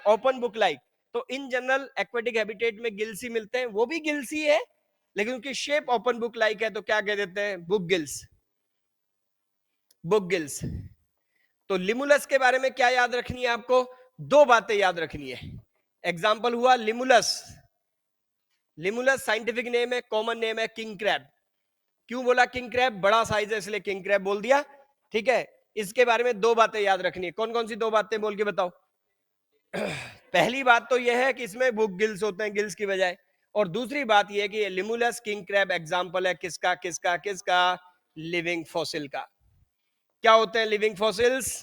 Open book like. तो इन जनरल एक्वेटिक हैबिटेट में गिल्स ही मिलते हैं, वो भी गिल्स ही है लेकिन उनकी शेप ओपन बुक लाइक है, तो क्या कह देते हैं? Book gills, book gills. तो लिमुलस के बारे में क्या याद रखनी है आपको? 2 बातें याद रखनी है। एग्जाम्पल हुआ लिमुलस, लिमुलस साइंटिफिक नेम है, कॉमन नेम है किंग क्रैब। क्यों बोला किंग क्रैब? बड़ा साइज है इसलिए किंग क्रैब बोल दिया। ठीक है, इसके बारे में दो बातें याद रखनी है। कौन कौन सी दो बातें बोल के बताओ। पहली बात तो यह है कि इसमें बुक गिल्स होते हैं गिल्स की बजाय, और दूसरी बात यह है कि लिमुलस किंग क्रैब एग्जाम्पल है किसका किसका किसका, लिविंग फॉसिल का। क्या होते हैं लिविंग फॉसिल्स?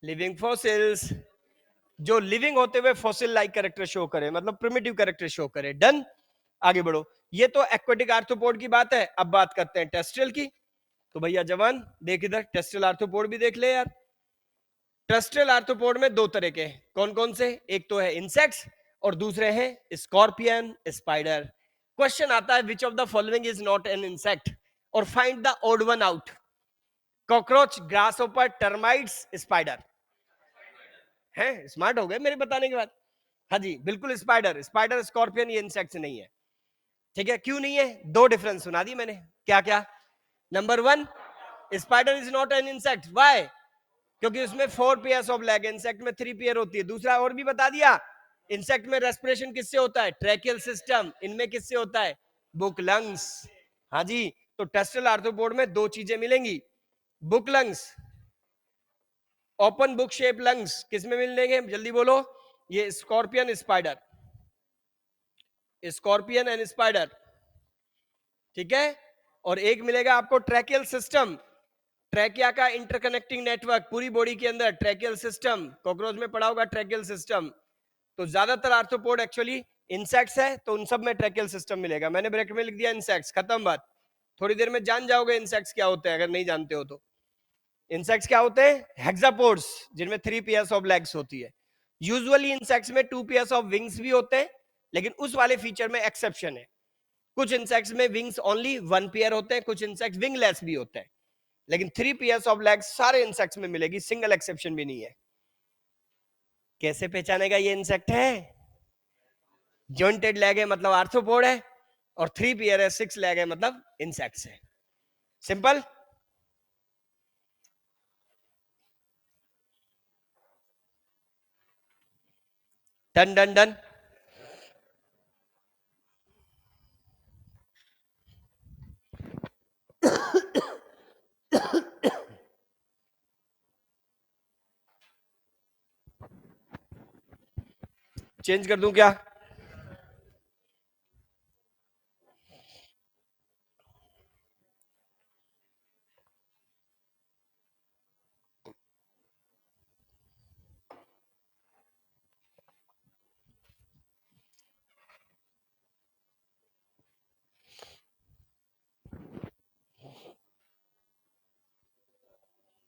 लिविंग फॉसिल्स जो लिविंग होते हुए फॉसिल लाइक कैरेक्टर शो करे, मतलब प्रिमिटिव कैरेक्टर शो करे। डन, आगे बढ़ो। ये तो एक्वेटिक आर्थ्रोपोड की बात है। अब बात करते हैं टेरेस्ट्रियल की। तो भैया जवान देख इधर, टेरेस्ट्रियल आर्थ्रोपोड भी देख ले यार। टेरेस्ट्रियल आर्थ्रोपोड में दो तरह के, कौन कौन से? एक तो है इंसेक्ट्स और दूसरे हैं स्कॉर्पियन स्पाइडर। क्वेश्चन आता है which of the following is not an insect, और find the odd one out. Cockroach, grasshopper, termites, spider. हैं स्मार्ट हो गए मेरे बताने के बाद। हाँ जी बिल्कुल स्पाइडर। स्पाइडर स्कॉर्पियन ये इंसेक्ट्स नहीं है। ठीक है, क्यों नहीं है? दो डिफरेंस सुना दी मैंने। क्या क्या? Number one, spider is not an insect. Why? क्योंकि उसमें 4 पेयर्स ऑफ लेग, इंसेक्ट में 3 पेयर होती है। दूसरा और भी बता दिया, इंसेक्ट में रेस्पिरेशन किससे होता है? Tracheal system. इनमें किससे होता है? Book lungs. हाँ जी, तो टेरेस्ट्रियल आर्थ्रोपोड में दो चीजें मिलेंगी, book lungs, open book shape lungs. किसमें मिलेंगे जल्दी बोलो? ये scorpion spider, scorpion and spider. ठीक है, और एक मिलेगा आपको ट्रैकियल सिस्टम, ट्रैकिया का इंटरकनेक्टिंग नेटवर्क पूरी बॉडी के अंदर, ट्रैकियल सिस्टम। कॉकरोच में पड़ा होगा ट्रैकियल सिस्टम। तो ज्यादातर आर्थ्रोपोड एक्चुअली इंसेक्ट्स है, तो उन सब में ट्रैकियल सिस्टम मिलेगा। मैंने ब्रैकेट में लिख दिया इंसेक्ट्स, खत्म बात। थोड़ी देर में जान जाओगे इंसेक्ट्स क्या होते हैं, अगर नहीं जानते हो तो। इंसेक्ट्स क्या होते हैं? हेक्सापोड्स, जिनमें 3 पेयर्स ऑफ लेग्स होती है। यूजुअली इंसेक्ट्स में 2 पेयर्स ऑफ विंग्स भी होते हैं, लेकिन उस वाले फीचर में एक्सेप्शन है। कुछ इंसेक्ट्स में विंग्स ओनली 1 पेयर होते हैं, कुछ इंसेक्ट्स विंगलेस भी होते हैं, लेकिन 3 पेयर्स ऑफ लेग्स सारे इंसेक्ट्स में मिलेगी, सिंगल एक्सेप्शन भी नहीं है। कैसे पहचानेगा ये इंसेक्ट है? जॉइंटेड लेग है मतलब आर्थ्रोपोड है, और 3 पेयर है, 6 लेग है मतलब इंसेक्ट्स है। Simple. Done done done. Change कर दूं क्या?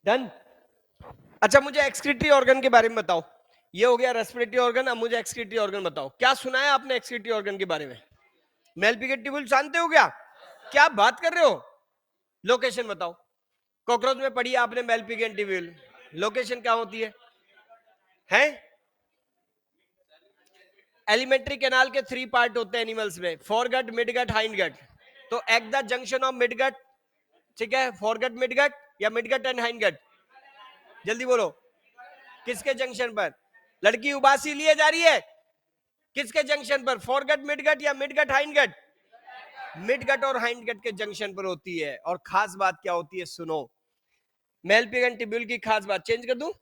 डन। अच्छा मुझे एक्सक्रीटरी ऑर्गन के बारे में बताओ। ये हो गया रेस्पिरेटरी ऑर्गन, अब मुझे एक्सक्रीटरी ऑर्गन बताओ। क्या सुना है आपने एक्सक्रीटरी ऑर्गन के बारे में? मेलपिगेट ट्यूब्यूल जानते हो क्या? क्या बात कर रहे हो? लोकेशन बताओ। कॉकरोच में पढ़ी आपने मेलपिगेट ट्यूब्यूल, लोकेशन क्या होती है? हैं? एलिमेंट्री कैनाल के 3 पार्ट होते हैं एनिमल्स में, फोरगट, मिडगट, हाइंडगट। तो eight the junction of midgut, ठीक है, फोरगट मिडगट या मिडगट एंड हाइंडगट? जल्दी बोलो, किसके जंक्शन पर? लड़की उबासी लिए जा रही है, किसके जंक्शन पर? फोरगट मिडगट या मिडगट हाइंडगट? मिडगट और हाइंडगट के जंक्शन पर होती है। और खास बात क्या होती है सुनो, मेलपिगन टिब्यूल की खास बात, चेंज कर दूं?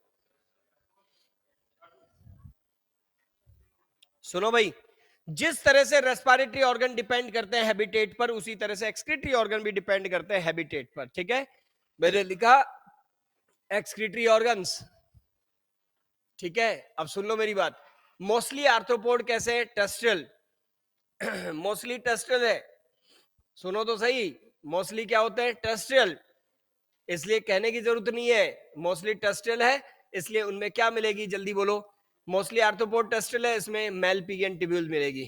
सुनो भाई, जिस तरह से रेस्पिरेटरी ऑर्गन डिपेंड करते हैं हैबिटेट पर, उसी तरह से एक्सक्रीटरी ऑर्गन भी डिपेंड करते हैं हैबिटेट पर। ठीक है, मैंने लिखा एक्सक्रीटरी ऑर्गन्स। ठीक है, अब सुन लो मेरी बात। मोस्टली आर्थ्रोपोड कैसे है? टेरेस्ट्रियल। मोस्टली टेरेस्ट्रियल है, सुनो तो सही। मोस्टली क्या होते हैं? टेरेस्ट्रियल। इसलिए कहने की जरूरत नहीं है, मोस्टली टेरेस्ट्रियल है, इसलिए उनमें क्या मिलेगी जल्दी बोलो? मोस्टली आर्थ्रोपोड टेरेस्ट्रियल है, इसमें मेलपिगियन टिब्यूल मिलेगी,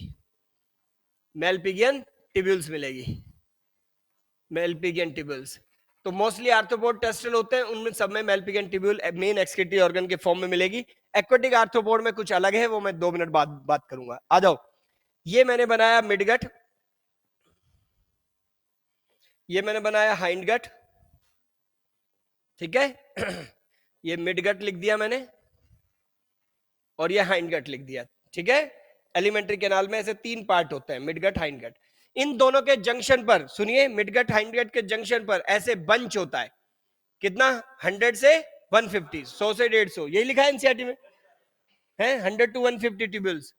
मेलपिगियन टिब्यूल्स मिलेगी, मेलपिगियन टिब्यूल्स। तो मोस्टली आर्थ्रोपोड टेरेस्ट्रियल होते हैं, उनमें सब में Malpighian tubule main excretory organ के फॉर्म में मिलेगी। एक्वेटिक आर्थ्रोपोड में कुछ अलग है, वो मैं 2 मिनट बाद बात करूंगा। आ जाओ, ये मैंने बनाया मिडगट, ये मैंने बनाया हाइंडगट। ठीक है, ये मिडगट लिख दिया मैंने, और ये हाइंडगट लिख दिया। ठीक है, एलिमेंट्री कैनाल में ऐसे 3 पार्ट होते हैं, मिडगट हाइंडगट। इन दोनों के जंक्शन पर सुनिए, मिडगट हाइंडगट के जंक्शन पर ऐसे बंच होता है, कितना 100 से 150, 100 से 150, यही लिखा है एनसीईआरटी में है, 100 to 150 ट्यूब्यूल्स,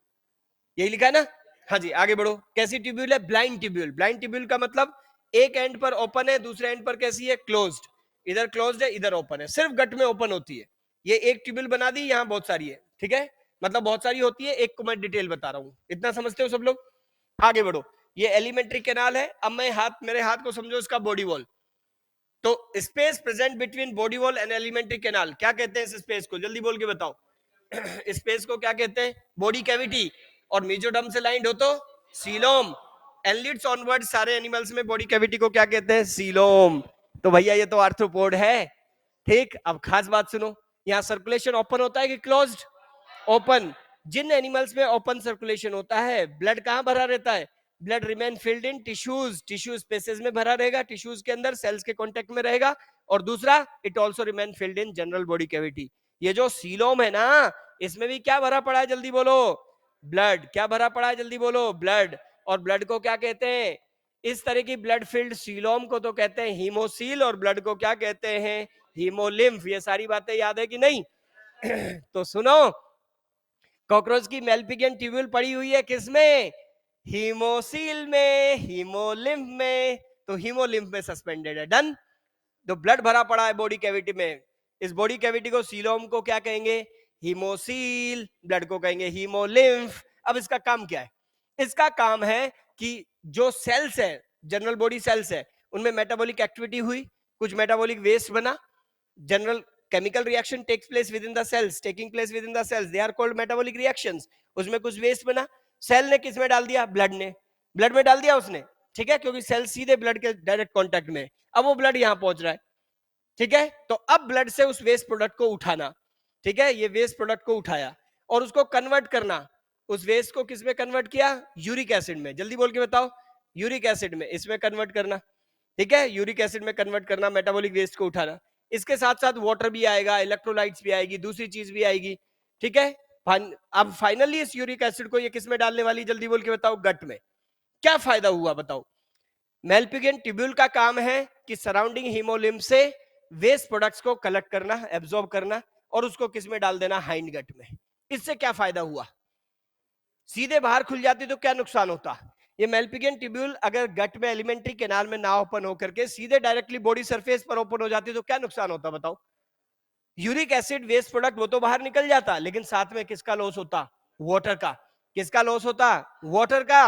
यही लिखा है ना। हाँ जी, आगे बढ़ो। कैसी ट्यूब्यूल है? Blind tubule. ब्लाइंड ट्यूब्यूल का मतलब एक एंड पर ओपन है, दूसरे एंड पर कैसी है? क्लोज्ड। इधर क्लोज्ड है, इधर ओपन है, सिर्फ गट में ओपन होती है। ये एक ट्यूब्यूल बना दी, यहाँ बहुत सारी है, ठीक है, मतलब बहुत सारी होती है, एक को मैं डिटेल बता रहा हूँ, इतना समझते हो सब लोग? आगे बढ़ो। ये एलिमेंट्री कैनाल है। अब मैं मेरे हाथ को समझो इसका बॉडी वॉल। तो space present between body wall and alimentary canal, क्या कहते हैं इस स्पेस को? जल्दी बोल के बताओ। स्पेस को क्या कहते हैं? Body cavity. और मेजोडर्म से लाइंड हो तो सीलोम। एनलिड्स ऑनवर्ड सारे एनिमल्स में बॉडी कैविटी को क्या कहते हैं? सीलोम। तो भैया ये तो आर्थ्रोपोड है, ठीक। अब खास बात सुनो, यहाँ सर्कुलेशन ओपन होता है कि क्लोज्ड? ओपन। जिन एनिमल्स में ओपन सर्कुलेशन होता है, ब्लड कहां भरा रहता है? Blood remain filled in tissues, tissue spaces में भरा रहेगा, टिश्यूज के अंदर सेल्स के कांटेक्ट में रहेगा। और दूसरा, it also remain filled in general body cavity. ये जो सीलोम है ना, इसमें भी क्या भरा पड़ा है? जल्दी बोलो। ब्लड। क्या भरा पड़ा है? जल्दी बोलो। ब्लड। और ब्लड को क्या कहते हैं? इस तरह की ब्लड फिल्ड सीलोम को तो कहते हैं हीमोसील, और ब्लड को क्या कहते हैं? हीमोलिम्फ। ये सारी बातें याद है कि नहीं? तो सुनो, कॉकरोच की मेलपिगियन ट्यूब्यूल पड़ी हुई है किसमें? हीमोसील में, हीमोलिम्फ में। तो हीमोलिम्फ में सस्पेंडेड है। डन। तो ब्लड भरा पड़ा है बॉडी कैविटी में, इस बॉडी कैविटी को, सीलोम को क्या कहेंगे? हीमोसील। ब्लड को कहेंगे हीमोलिम्फ। अब इसका काम क्या है? इसका काम है कि जो सेल्स है, जनरल बॉडी सेल्स है, उनमें मेटाबॉलिक एक्टिविटी हुई, कुछ मेटाबॉलिक वेस्ट बना, general chemical reaction takes place within the cells, taking place within the cells, they are called metabolic reactions। उसमें कुछ वेस्ट बना, सेल ने किस में डाल दिया? ब्लड ने। ब्लड में डाल दिया उसने, ठीक है, क्योंकि सेल सीधे ब्लड के डायरेक्ट कांटेक्ट में। अब वो ब्लड यहां पहुंच रहा है, ठीक है। तो अब ब्लड से उस वेस्ट प्रोडक्ट को उठाना, ठीक है, ये वेस्ट प्रोडक्ट को उठाया और उसको कन्वर्ट करना। उस वेस्ट को किस में कन्वर्ट किया? यूरिक एसिड में। जल्दी बोल के बताओ। यूरिक एसिड में, इसमें कन्वर्ट करना, ठीक है, यूरिक एसिड में कन्वर्ट करना, मेटाबॉलिक वेस्ट को उठाना। इसके साथ साथ वाटर भी आएगा, इलेक्ट्रोलाइट्स भी आएगी, दूसरी चीज भी आएगी, ठीक है। अब फाइनली इस यूरिक एसिड को ये किस में डालने वाली? जल्दी बोल के बताओ। गट में। क्या फायदा हुआ बताओ? मेलपिगियन ट्यूब्यूल का काम है कि सराउंडिंग हीमोलिम्फ से वेस्ट प्रोडक्ट्स को कलेक्ट करना, एब्जॉर्ब करना, और उसको किस में डाल देना? हाइंड गट में। इससे क्या फायदा हुआ? सीधे बाहर खुल जाती तो क्या नुकसान होता? ये मेलपिगियन ट्यूब्यूल अगर गट में एलिमेंट्री कैनाल में ना ओपन होकर के सीधे डायरेक्टली बॉडी सरफेस पर ओपन हो जाती तो क्या नुकसान होता बताओ? यूरिक एसिड वेस्ट प्रोडक्ट वो तो बाहर निकल जाता, लेकिन साथ में किसका लॉस होता? वाटर का। किसका लॉस होता? वाटर का।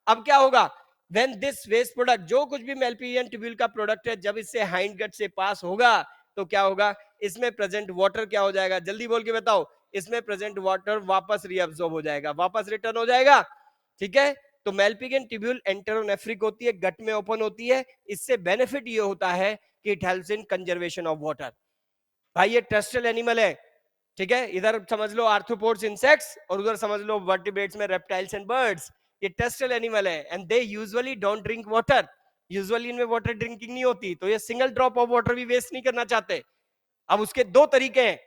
अब क्या होगा? व्हेन दिस वेस्ट प्रोडक्ट, जो कुछ भी मेलपिगियन ट्यूब्यूल का प्रोडक्ट है, जब इससे हाइंड गट से पास होगा तो क्या होगा? इसमें प्रेजेंट वाटर क्या हो जाएगा? जल्दी बोल के बताओ। इसमें प्रेजेंट वाटर वापस रीअब्सॉर्ब हो जाएगा, वापस रिटर्न हो जाएगा, ठीक है। तो मेलपिगियन ट्यूब्यूल एंटेरोनेफ्रिक होती है, गट में ओपन होती है। इससे बेनिफिट ये होता है कि it helps in conservation of water. भाई ये टेरेस्ट्रियल एनिमल है, ठीक है, इधर समझ लो आर्थ्रोपोड्स इंसेक्ट्स, और उधर समझ लो वर्टिब्रेट्स में रेप्टाइल्स एंड बर्ड्स। ये टेरेस्ट्रियल एनिमल है and they usually don't drink water. Usually इनमें वाटर ड्रिंकिंग नहीं होती, तो ये सिंगल ड्रॉप ऑफ वाटर भी वेस्ट नहीं करना चाहते। अब उसके दो तरीके हैं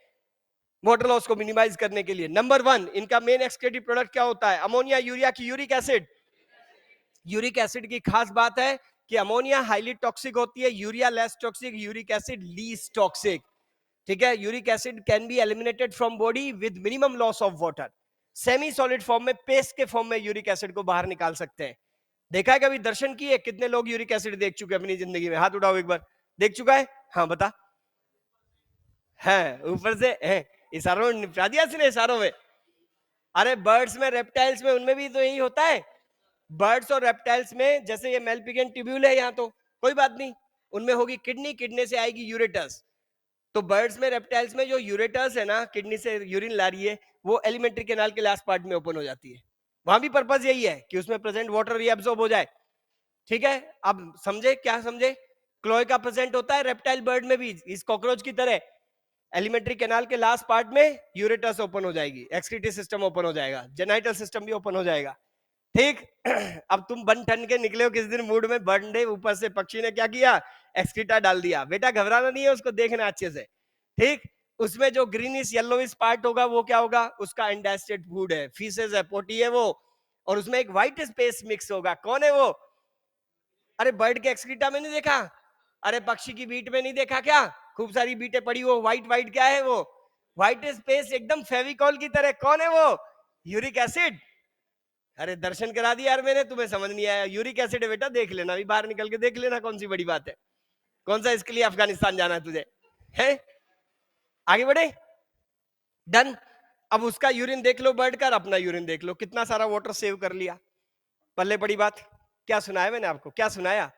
वाटर लॉस को मिनिमाइज करने के लिए। नंबर वन, इनका मेन एक्सक्रीटिव प्रोडक्ट क्या होता है? अमोनिया, यूरिया की यूरिक एसिड। यूरिक एसिड की खास बात है कि अमोनिया हाईली टॉक्सिक होती है, urea less toxic, uric acid least toxic, ठीक है। Uric acid can be eliminated from body with minimum loss of water. Semi solid form में, पेस्ट के फॉर्म में यूरिक एसिड को बाहर निकाल सकते हैं। देखा है कभी? दर्शन किए? कितने लोग यूरिक एसिड देख चुके हैं अपनी जिंदगी में? हाथ उठाओ एक बार। देख चुका है? हाँ बता। है ऊपर से है, इशारों में निपटा दिया इसने, इशारों में। अरे बर्ड्स में, रेप्टाइल्स में, उनमें भी तो यही होता है। बर्ड्स और रेप्टाइल्स में, जैसे ये मेलपिगियन ट्यूब्यूल है यहाँ, तो कोई बात नहीं, उनमें होगी किडनी, किडनी से आएगी यूरेटस। तो बर्ड्स में, रेप्टाइल्स में जो यूरेटस है ना, किडनी से यूरिन ला रही है, वो एलिमेंट्री कैनाल के लास्ट पार्ट में ओपन हो जाती है। वहां भी पर्पस यही है कि उसमें प्रेजेंट वाटर रीअब्सॉर्ब हो जाए, ठीक है। अब समझे? क्या समझे? क्लोए का प्रेजेंट होता है रेप्टाइल बर्ड में भी, इस कॉकरोच की तरह। एलिमेंट्री कैनाल के लास्ट पार्ट में यूरेटस ओपन हो जाएगी, एक्सक्रीटरी सिस्टम ओपन हो जाएगा, जेनाइटल सिस्टम भी ओपन हो जाएगा, ठीक। अब तुम बन ठन के निकले हो किस दिन मूड में, बंडे ऊपर से पक्षी ने क्या किया? एक्सक्रीटा डाल दिया। बेटा घबराना नहीं है, उसको देखना अच्छे से, ठीक। उसमें जो ग्रीनिश येलोइश पार्ट होगा वो क्या होगा? उसका इंडाइजेस्टेड फूड है, फीसेस है, पोटी है वो। और उसमें एक व्हाइट स्पेस मिक्स होगा, कौन है वो? अरे बर्ड के एक्सक्रीटा में नहीं देखा? अरे पक्षी की बीट में नहीं देखा क्या? खूब सारी बीटें पड़ी हो, व्हाइट व्हाइट, क्या है वो? व्हाइट स्पेस एकदम फेविकॉल की तरह। कौन है वो? Uric acid. अरे दर्शन करा दिया यार मैंने, तुम्हें समझ नहीं आया? यूरिक एसिड है बेटा, देख लेना, अभी बाहर निकल के देख लेना, कौन सी बड़ी बात है। कौन सा इसके लिए अफगानिस्तान जाना है तुझे? है? आगे बढ़े। डन। अब उसका यूरिन देख लो बर्ड का, अपना यूरिन देख लो, कितना सारा वाटर सेव कर लिया। पल्ले बड़ी बात। क्या सुनाया मैंने आपको, क्या सुनाया?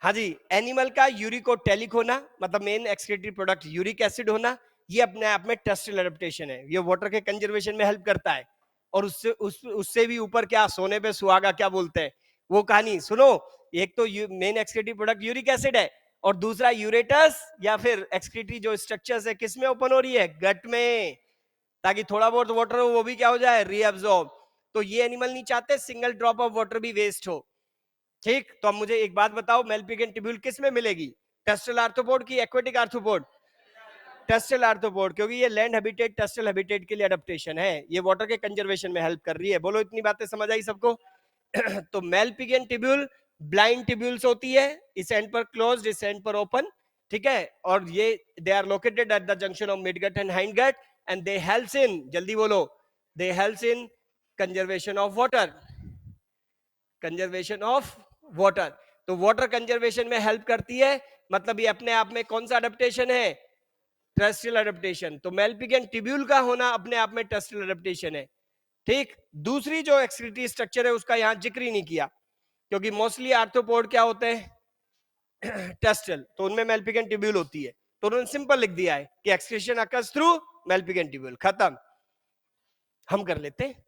हाँ जी, एनिमल का यूरिकोटेलिक होना, मतलब main excretory product uric acid होना, ये अपने आप में टेरेस्ट्रियल एडेप्टेशन है, ये वाटर के कंजर्वेशन में हेल्प करता है। और उससे भी ऊपर क्या, सोने पे सुहागा क्या बोलते हैं, वो कहानी सुनो। एक तो main excretory product uric acid है, और दूसरा यूरेटस या फिर एक्सक्रीटरी जो स्ट्रक्चर्स है किस में ओपन हो रही है? गट में, ताकि थोड़ा बहुत वाटर हो वो भी क्या हो जाए? रीअब्सॉर्ब। तो ये एनिमल नहीं चाहते सिंगल ड्रॉप ऑफ वाटर भी वेस्ट हो। ठीक, तो अब मुझे एक बात बताओ, मेलपिगन ट्यूब्यूल किस में मिलेगी? टेरेस्ट्रियल आर्थ्रोपोड की एक्वेटिक आर्थ्रोपोड? टेरेस्ट्रियल आर्थ्रोपोड, क्योंकि ये लैंड हैबिटेट टेरेस्ट्रियल हैबिटेट के लिए अडेप्टेशन है, ये वाटर के कंजर्वेशन में हेल्प कर रही है। बोलो इतनी बातें समझ आई सबको? तो मेलपिगन ट्यूब्यूल ब्लाइंड ट्यूब्यूल्स होती है, इस एंड पर क्लोज्ड, इस एंड पर ओपन, ठीक है। और ये they are located at the junction of midgut and hindgut, and they helps in, जल्दी बोलो, they helps in conservation of water, conservation of water. तो वाटर कंजर्वेशन में हेल्प करती है, मतलब ये अपने आप में कौन सा अडेप्टेशन है? Terrestrial adaptation. तो मेलपिगन ट्यूब्यूल का होना अपने आप में टेरेस्ट्रियल अडेप्टेशन है। ठीक, दूसरी जो एक्सक्रीटरी स्ट्रक्चर है उसका यहां जिक्र ही नहीं किया, क्योंकि मोस्टली आर्थ्रोपोड क्या होते हैं? टेरेस्ट्रियल, तो उनमें मेलपिगन ट्यूब्यूल होती है। तो उन्होंने सिंपल लिख दिया है कि एक्सक्रीशन अकर्स थ्रू मेलपिगन ट्यूब्यूल, खत्म। हम कर लेते हैं।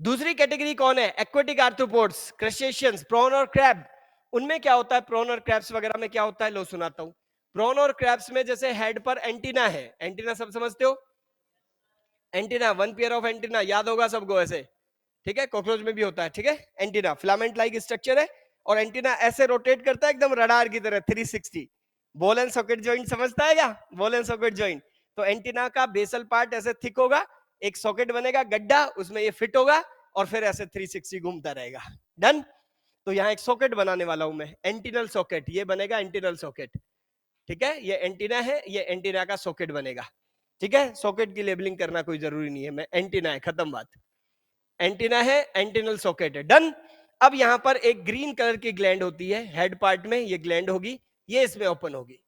दूसरी कैटेगरी कौन है? एक्वेटिक आर्थ्रोपोड्स, क्रस्टेशियंस, प्रॉन और क्रैब। उनमें क्या होता है? प्रॉन और क्रैब्स वगैरह में क्या होता है, लो सुनाता हूं। प्रॉन और क्रैब्स में जैसे हेड पर एंटीना है, एंटीना सब समझते हो? Antenna, one pair of antenna, याद होगा सबको ऐसे, ठीक है, कॉकरोच में भी होता है, ठीक है। एंटीना फिलामेंट लाइक स्ट्रक्चर है, और एंटीना ऐसे रोटेट करता है एकदम रडार की तरह 360। बॉल एंड सॉकेट जॉइंट समझता है क्या? Ball and socket joint. तो एंटीना का बेसल पार्ट ऐसे थिक होगा, एक सॉकेट बनेगा गड्ढा, उसमें ये फिट होगा, और फिर ऐसे 360 घूमता रहेगा। डन। तो यहाँ एक सॉकेट बनाने वाला हूं मैं, एंटीनल सॉकेट, ये बनेगा एंटीनल सॉकेट, ठीक है। ये एंटीना है, ये एंटीना का सॉकेट बनेगा, ठीक है। सॉकेट की लेबलिंग करना कोई जरूरी नहीं है, मैं एंटीना है, खत्म बात। एंटीना है, एंटीनल सॉकेट है, डन। अब यहां पर एक ग्रीन कलर की ग्लैंड होती है हेड पार्ट में, ये ग्लैंड होगी, ये इसमें ओपन होगी।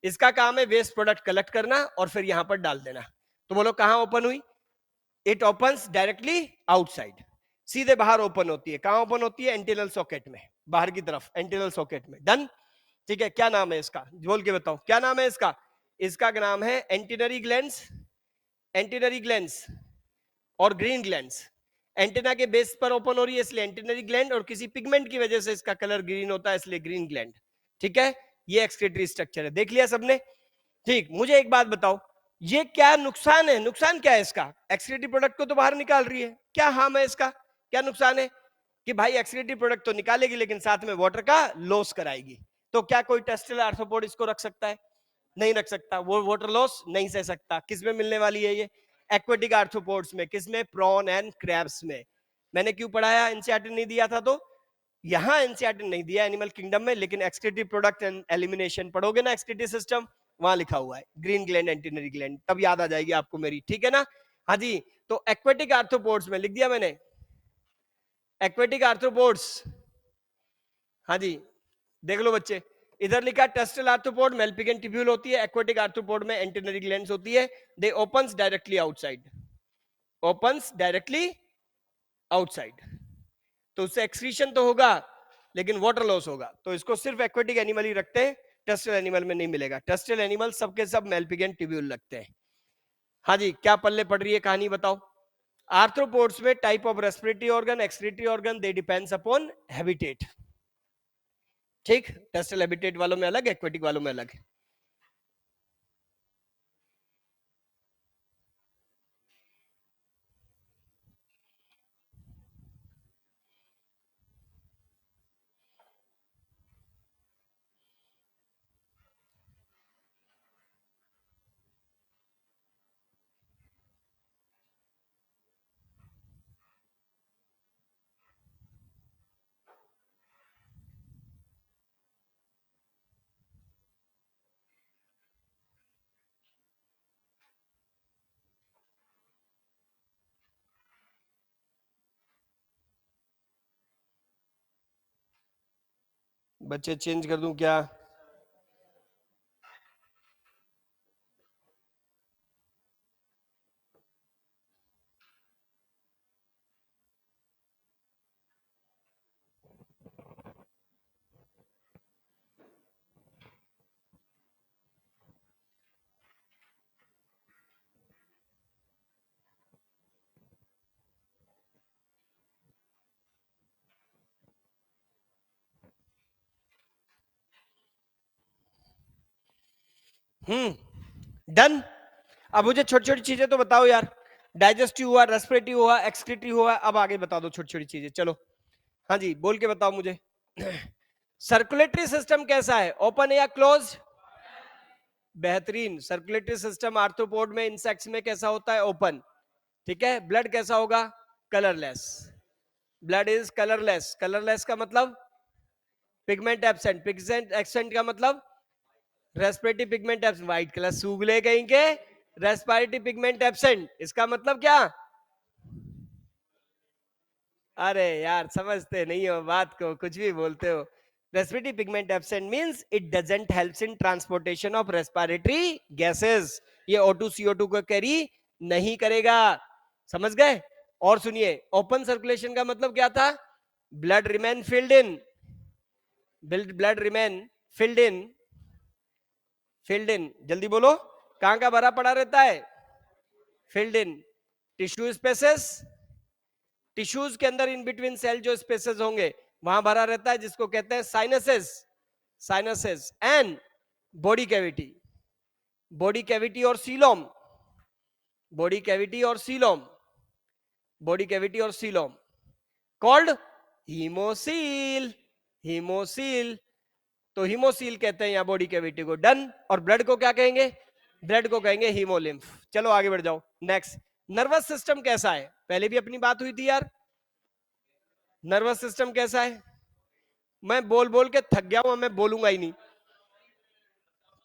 इसका काम है वेस्ट प्रोडक्ट कलेक्ट करना और फिर यहां पर डाल देना। तो बोलो कहां ओपन हुई? इट ओपन्स डायरेक्टली आउटसाइड, सीधे बाहर ओपन होती है। कहां ओपन होती है? एंटीनल सॉकेट में, बाहर की तरफ एंटीनल सॉकेट में, डन। ठीक है, क्या नाम है इसका, बोल के बताओ क्या नाम है इसका? इसका नाम है एंटीनरी ग्लैंड्स, एंटीनरी ग्लैंड्स और ग्रीन ग्लैंड्स। एंटीना के बेस पर ओपन हो रही है इसलिए एंटीनरी ग्लैंड, और किसी पिगमेंट की वजह से इसका कलर ग्रीन होता है इसलिए ग्रीन ग्लैंड, ठीक है। ये एक्सक्रीटरी स्ट्रक्चर है, देख लिया सबने? ठीक, मुझे एक बात बताओ, ये क्या नुकसान है? नुकसान क्या है इसका? एक्सक्रीटरी प्रोडक्ट को तो बाहर निकाल रही है, क्या हार्म है इसका, क्या नुकसान है? कि भाई एक्सक्रीटरी प्रोडक्ट तो निकालेगी लेकिन साथ में वाटर का लॉस कराएगी। तो क्या कोई टेरेस्ट्रियल आर्थ्रोपोड इसको रख सकता है? नहीं रख सकता, वो वाटर लॉस नहीं सह सकता। किस में मिलने वाली है ये? एक्वेटिक आर्थ्रोपोड्स में, किसमें? प्रॉन एंड क्रैब्स में। मैंने क्यों पढ़ाया? एनसीईआरटी नहीं दिया था तो? यहां एनसीईआरटी नहीं दिया एनिमल किंगडम में, लेकिन एक्सक्रीटरी प्रोडक्ट एंड एलिमिनेशन पढ़ोगे ना, एक्सक्रीटरी सिस्टम, वहां लिखा हुआ है ग्रीन ग्लैंड, एंटीनरी ग्लैंड, तब याद आ जाएगी आपको मेरी, ठीक है ना? हाँ जी, तो एक्वेटिक आर्थ्रोपोड्स में लिख दिया मैंने, एक्वेटिक आर्थ्रोपोड्स। हाँ जी, देख लो बच्चे, इधर लिखा टेरेस्ट्रियल आर्थ्रोपोड मेलपिगन ट्यूब्यूल होती है, एक्वेटिक आर्थ्रोपोड में एंटीनरी ग्लैंड्स होती है, they opens directly outside, opens directly outside. तो उससे एक्सक्रीशन तो होगा लेकिन वाटर लॉस होगा, तो इसको सिर्फ एक्वेटिक एनिमल ही रखते हैं, टेरेस्ट्रियल एनिमल में नहीं मिलेगा। टेरेस्ट्रियल एनिमल सबके सब मेलपिगन ट्यूब्यूल लगते हैं। हाँ जी, क्या पल्ले पड़ रही है कहानी बताओ? आर्थ्रोपोड्स में type of respiratory organ, excretory organ, they depends upon habitat, ठीक। टेरेस्ट्रियल हैबिटेट वालों में अलग, एक्वेटिक वालों में अलग। बच्चे चेंज कर दूं क्या? डन। अब मुझे छोटी छोटी चीजें तो बताओ यार। डाइजेस्टिव हुआ, रेस्पिरेटिव हुआ, एक्सक्रीटिव हुआ, अब आगे बता दो छोटी छोटी चीजें, चलो। हाँ जी, बोल के बताओ मुझे। सर्कुलेटरी सिस्टम कैसा है, ओपन या क्लोज? बेहतरीन। सर्कुलेटरी सिस्टम आर्थ्रोपोड में, इंसेक्ट्स में कैसा होता है? ओपन। ठीक है। ब्लड कैसा होगा? Colourless. Blood is colourless. Colourless का मतलब पिगमेंट एब्सेंट। पिगमेंट एब्सेंट का मतलब respiratory pigment absent. White colour सूख ले कहीं के, रेस्पिरेटरी पिगमेंट एब्सेंट, इसका मतलब क्या? अरे यार समझते नहीं हो बात को, कुछ भी बोलते हो। Respiratory pigment absent means it doesn't helps in transportation of respiratory gases. ये O2 CO2 को कैरी नहीं करेगा। समझ गए? और सुनिए, ओपन सर्कुलेशन का मतलब क्या था? Blood remain filled in. Blood remain filled in. Filled in, जल्दी बोलो। कहां का भरा पड़ा रहता है? Filled in. Tissue spaces, tissues के अंदर इन बिटवीन सेल जो स्पेसेस होंगे वहां भरा रहता है, जिसको कहते हैं sinuses. Sinuses and body cavity. Body cavity और सीलोम। बॉडी कैविटी और सीलोम। बॉडी कैविटी और सीलोम कॉल्ड हीमोसील। हीमोसील। तो हीमोसील कहते हैं यहाँ बॉडी कैविटी को। डन। और ब्लड को क्या कहेंगे? ब्लड को कहेंगे हीमोलिम्फ। चलो आगे बढ़ जाओ, नेक्स्ट। नर्वस सिस्टम कैसा है? पहले भी अपनी बात हुई थी यार। नर्वस सिस्टम कैसा है? मैं बोल बोल के थक गया हूं, मैं बोलूंगा ही नहीं।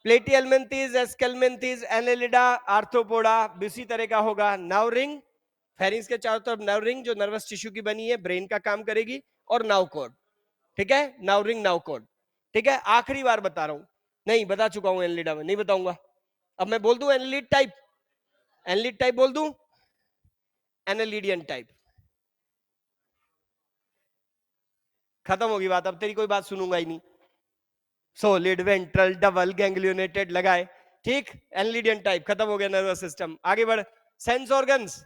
प्लेटियलमेंथीज, एस्केलमेंथीज, एनेलिडा, आर्थ्रोपोडा इसी तरह का होगा। नर्व रिंग, फेरिंग्स के चारों तरफ नर्व रिंग जो नर्वस टिश्यू की बनी है, ब्रेन का काम करेगी। और नाव कोड। ठीक है, नाव रिंग, नाव कोड। ठीक है, आखिरी बार बता रहा हूं। नहीं बता चुका हूं एनेलिडा में, नहीं बताऊंगा। अब मैं बोल दूं एनेलिड टाइप। एनेलिड टाइप बोल दूं? एनेलिडियन टाइप। खत्म होगी बात, अब तेरी कोई बात सुनूंगा ही नहीं। सोलिड, वेंट्रल, डबल, गैंग्लियोनेटेड लगाए। ठीक, एनलिडियन टाइप, खत्म हो गया नर्वस सिस्टम। आगे बढ़। Sense organs.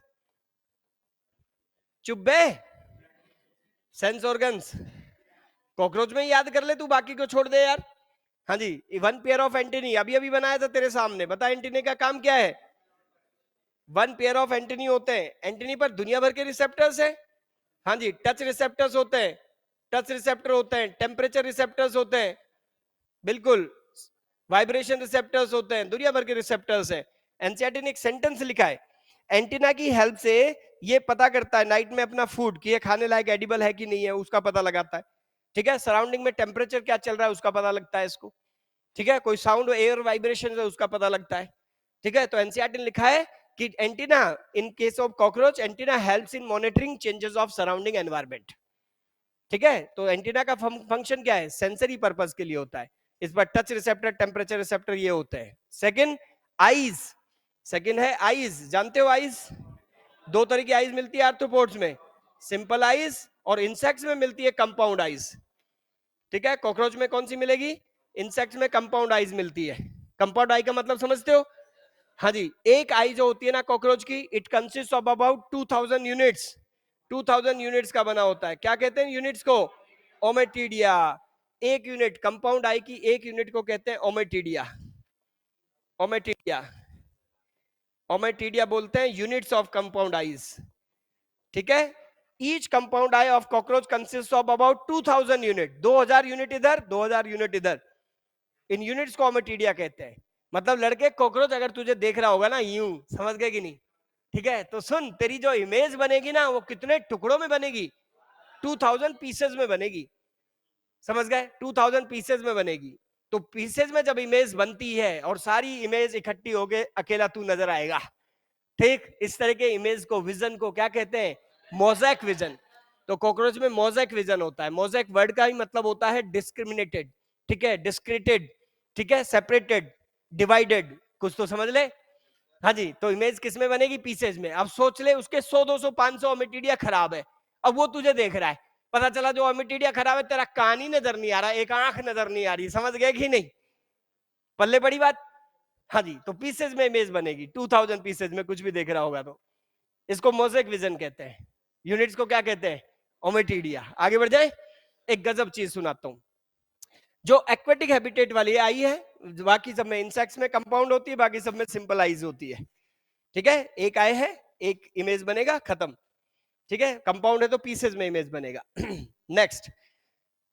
चुब्बे। सेंस ऑर्गन्स कॉकरोच में ही याद कर ले तू, बाकी को छोड़ दे यार। हाँ जी, वन पेयर ऑफ एंटीनी अभी अभी बनाया था तेरे सामने, बता एंटीनी का काम क्या है? वन पेयर ऑफ एंटीनी होते हैं। एंटीनी पर दुनिया भर के रिसेप्टर्स है। हाँ जी, टच रिसेप्टर्स होते हैं। टच रिसेप्टर होते हैं, टेम्परेचर रिसेप्टर्स होते हैं, बिल्कुल। वाइब्रेशन रिसेप्टर्स होते हैं, दुनिया भर के रिसेप्टर्स हैं। एनसीईआरटी ने एक सेंटेंस लिखा है, एंटीना की हेल्प से ये पता करता है नाइट में अपना फूड कि ये खाने लायक एडिबल है कि नहीं है, उसका पता लगाता है। ठीक है, सराउंडिंग में टेम्परेचर क्या चल रहा है उसका पता लगता है इसको। ठीक है, कोई साउंड, एयर वाइब्रेशन है उसका पता लगता है। ठीक है, तो एनसीईआरटी ने लिखा है कि antenna in case of cockroach, antenna helps in monitoring changes of surrounding environment. ठीक है, तो एंटीना का फंक्शन क्या है? सेंसरी पर्पस के लिए होता है। इस पर टच रिसेप्टर, टेम्परेचर रिसेप्टर ये होते हैं। Second, eyes. सेकंड है आईज। जानते हो आईज? दो तरह की आईज मिलती है आर्थ्रोपोड्स में, सिंपल आईज और इंसेक्ट्स में मिलती है कंपाउंड आईज। ठीक है, कॉकरोच में कौन सी मिलेगी? इंसेक्ट्स में कंपाउंड आईज मिलती है। कंपाउंड आई का मतलब समझते हो? हाँ जी, एक आई जो होती है ना कॉकरोच की, it consist of about 2000 units. 2000 units का बना होता है। क्या कहते हैं यूनिट्स को? ओमेटिडिया। एक यूनिट कंपाउंड आई की, एक यूनिट को कहते हैं ओमेटिडिया। ओमेटिडिया। ओमेटिडिया बोलते हैं यूनिट्स ऑफ कंपाउंड आईज। ठीक है, each compound I of cockroach consist of about 2000 unit. 2000 unit इधर, 2000 यूनिट इधर। इन यूनिट्स को ओमेटिडिया कहते हैं। मतलब लड़के, कॉकरोच अगर तुझे देख रहा होगा ना यूं, समझ गए कि नहीं? ठीक है, तो सुन, तेरी जो इमेज बनेगी ना वो कितने टुकड़ों में बनेगी? 2000 पीसेस में बनेगी। समझ गए? 2000 पीसेस में बनेगी। तो पीसेस में जब इमेज बनती है और सारी इमेज इकट्ठी हो गए, अकेला तू नजर आएगा। ठीक, इस तरह के इमेज को, विजन को क्या कहते हैं? Mosaic vision. तो कॉकरोच में मोज़ेक विजन होता है। मोज़ेक वर्ड का ही मतलब होता है डिस्क्रिमिनेटेड, ठीक है, डिस्क्रिटेड, ठीक है, सेपरेटेड, डिवाइडेड, कुछ तो समझ ले। हाँ जी, तो इमेज किस में बनेगी? पीसेज में। अब सोच ले उसके 100 200 500 ओमिटिडिया खराब है, अब वो तुझे देख रहा है, पता चला जो ओमिटिडिया खराब है तेरा कान ही नजर नहीं आ रहा, एक आंख नजर नहीं आ रही, समझ गए कि नहीं? पल्ले बड़ी बात। हाँ जी, तो पीसेज में इमेज बनेगी, 2000 पीसेज में कुछ भी देख रहा होगा तो। इसको मोज़ेक विजन कहते हैं। यूनिट्स को क्या कहते हैं? ओमिटिडिया। आगे बढ़ जाए, एक गजब चीज सुनाता हूं। जो एक्वेटिक हैबिटेट वाली आई है, बाकी सब में इंसेक्ट्स में कंपाउंड होती है, बाकी सब में सिंपल आइज होती है, ठीक है। एक आए है, एक इमेज बनेगा, खत्म, ठीक है। कंपाउंड है तो पीसेज में इमेज बनेगा। नेक्स्ट,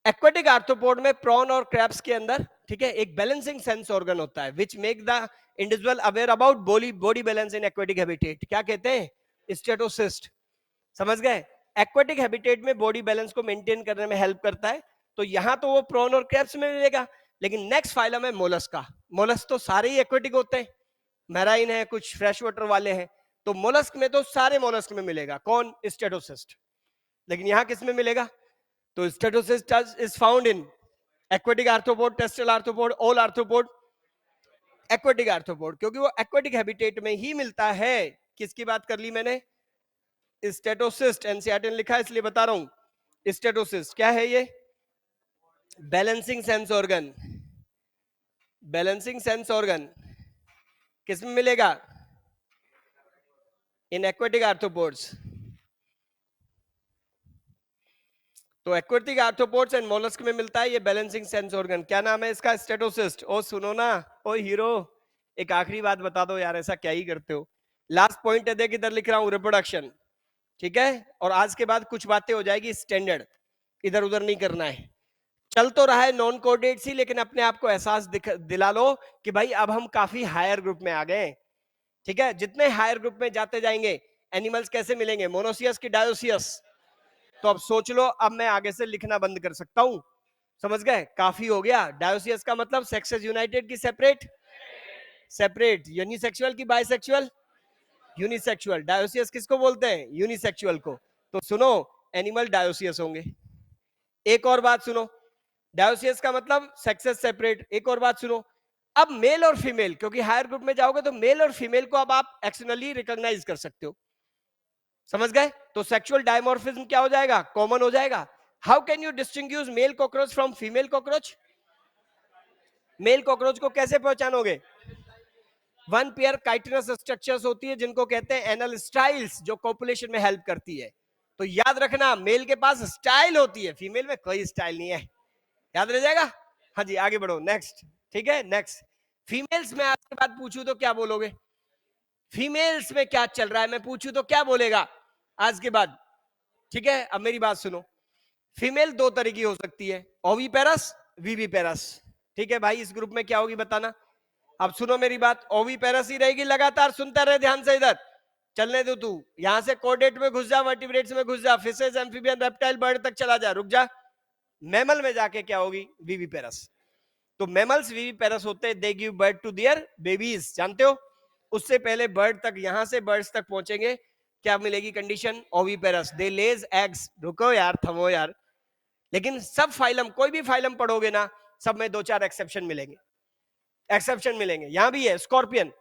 एक्वेटिक आर्थ्रोपोड में प्रॉन और क्रैब्स के अंदर, ठीक है, एक बैलेंसिंग सेंस ऑर्गन होता है which make the individual aware about body balance in aquatic habitat. क्या कहते हैं? स्टेटोसिस्ट। समझ गए? एक्वेटिक हैबिटेट में बॉडी बैलेंस को मेंटेन करने में हेल्प करता है। तो यहां तो वो प्रॉन और क्रैब्स में मिलेगा, लेकिन नेक्स्ट फाइलम है मोलस्क का। मोलस्क तो सारे ही एक्वेटिक होते हैं, मैराइन है, कुछ फ्रेश वाटर वाले हैं, तो मोलस्क में तो सारे मोलस्क में मिलेगा। कौन? स्टेटोसिस्ट। लेकिन यहां किस में मिलेगा? तो statocyst is found in aquatic arthropod, terrestrial arthropod, all arthropod, aquatic arthropod, क्योंकि वो एक्वेटिक हैबिटेट में ही मिलता है। किसकी बात कर ली मैंने? स्टेटोसिस्ट। एनसीईआरटी ने लिखा है इसलिए बता रहा हूं। स्टेटोसिस्ट क्या है? ये balancing sense organ. Balancing sense organ किस में मिलेगा? In aquatic arthropods. तो एक्वेटिक आर्थ्रोपोड्स एंड मोलस्क में मिलता है ये बैलेंसिंग सेंस ऑर्गन। क्या नाम है इसका? स्टेटोसिस्ट। ओ सुनो ना, ओ हीरो, एक आखिरी बात बता दो यार, ऐसा क्या ही करते हो। लास्ट पॉइंट है, देख इधर लिख रहा हूं, रिप्रोडक्शन, ठीक है। और आज के बाद कुछ बातें हो जाएगी स्टैंडर्ड, इधर उधर नहीं करना है। चल तो रहा है नॉन कोऑर्डिनेट सी, लेकिन अपने आप को एहसास दिला लो कि भाई अब हम काफी हायर ग्रुप में आ गए, ठीक है। जितने हायर ग्रुप में जाते जाएंगे, एनिमल्स कैसे मिलेंगे? मोनोसियस की डायोसियस? तो अब सोच लो, अब मैं आगे से लिखना बंद कर सकता हूं। समझ गए? काफी हो गया। डायोसियस का मतलब सेक्सेस यूनाइटेड की सेपरेट, सेपरेट। यूनिसेक्सुअल की बाइसेक्सुअल, यूनिसेक्सुअल। डायोसियस किसको बोलते हैं? यूनिसेक्सुअल को। तो सुनो, एनिमल डायोसियस होंगे। एक और बात सुनो, डायोसियस का मतलब सेक्सेस सेपरेट। एक और बात सुनो, अब मेल और फीमेल, क्योंकि हायर ग्रुप में जाओगे तो मेल और फीमेल को अब आप एक्सटर्नली रिकॉग्नाइज कर सकते हो। समझ गए? तो सेक्सुअल डायमॉर्फिज्म क्या हो जाएगा? कॉमन हो जाएगा। How can you distinguish male cockroach from female cockroach? Male cockroach को कैसे पहचानोगे? वन पेयर काइटिनस स्ट्रक्चर्स होती है जिनको कहते हैं एनल स्टाइल्स, जो कॉपुलेशन में हेल्प करती है। तो याद रखना, मेल के पास स्टाइल होती है, फीमेल में कोई स्टाइल नहीं है। याद रह जाएगा? हाँ जी, आगे बढ़ो, नेक्स्ट, ठीक है। नेक्स्ट, फीमेल्स में आज के बाद पूछूं तो क्या बोलोगे? फीमेल्स में क्या चल रहा है मैं पूछूं तो क्या बोलेगा आज के बाद? ठीक है, अब मेरी बात सुनो। फीमेल दो तरह की हो सकती है, ओवीपेरस, वीवीपेरस। ठीक है भाई, इस ग्रुप में क्या होगी बताना। अब सुनो मेरी बात, ओवीपेरस ही रहेगी लगातार, सुनता रहे ध्यान से, इधर चलने दो। तू यहां से कोर्डेट में घुस जा, वर्टिब्रेट्स में घुस जा, फिशेस, एम्फीबियन, रेप्टाइल, बर्ड तक चला जा, रुक जा। मैमल में जाके क्या होगी? वीवीपेरस। तो मैमल्स वीवीपेरस होते हैं, they give birth to their babies, जानते हो। उससे पहले बर्ड तक, यहां से बर्ड्स तक पहुंचेंगे, क्या मिलेगी कंडीशन? ओवीपेरस, दे लेज एग्स। रुको यार, थमो यार। लेकिन सब फाइलम, कोई भी फाइलम पढ़ोगे ना, सब में दो चार एक्सेप्शन मिलेंगे। एक्सेप्शन मिलेंगे, यहां भी है। स्कॉर्पियन,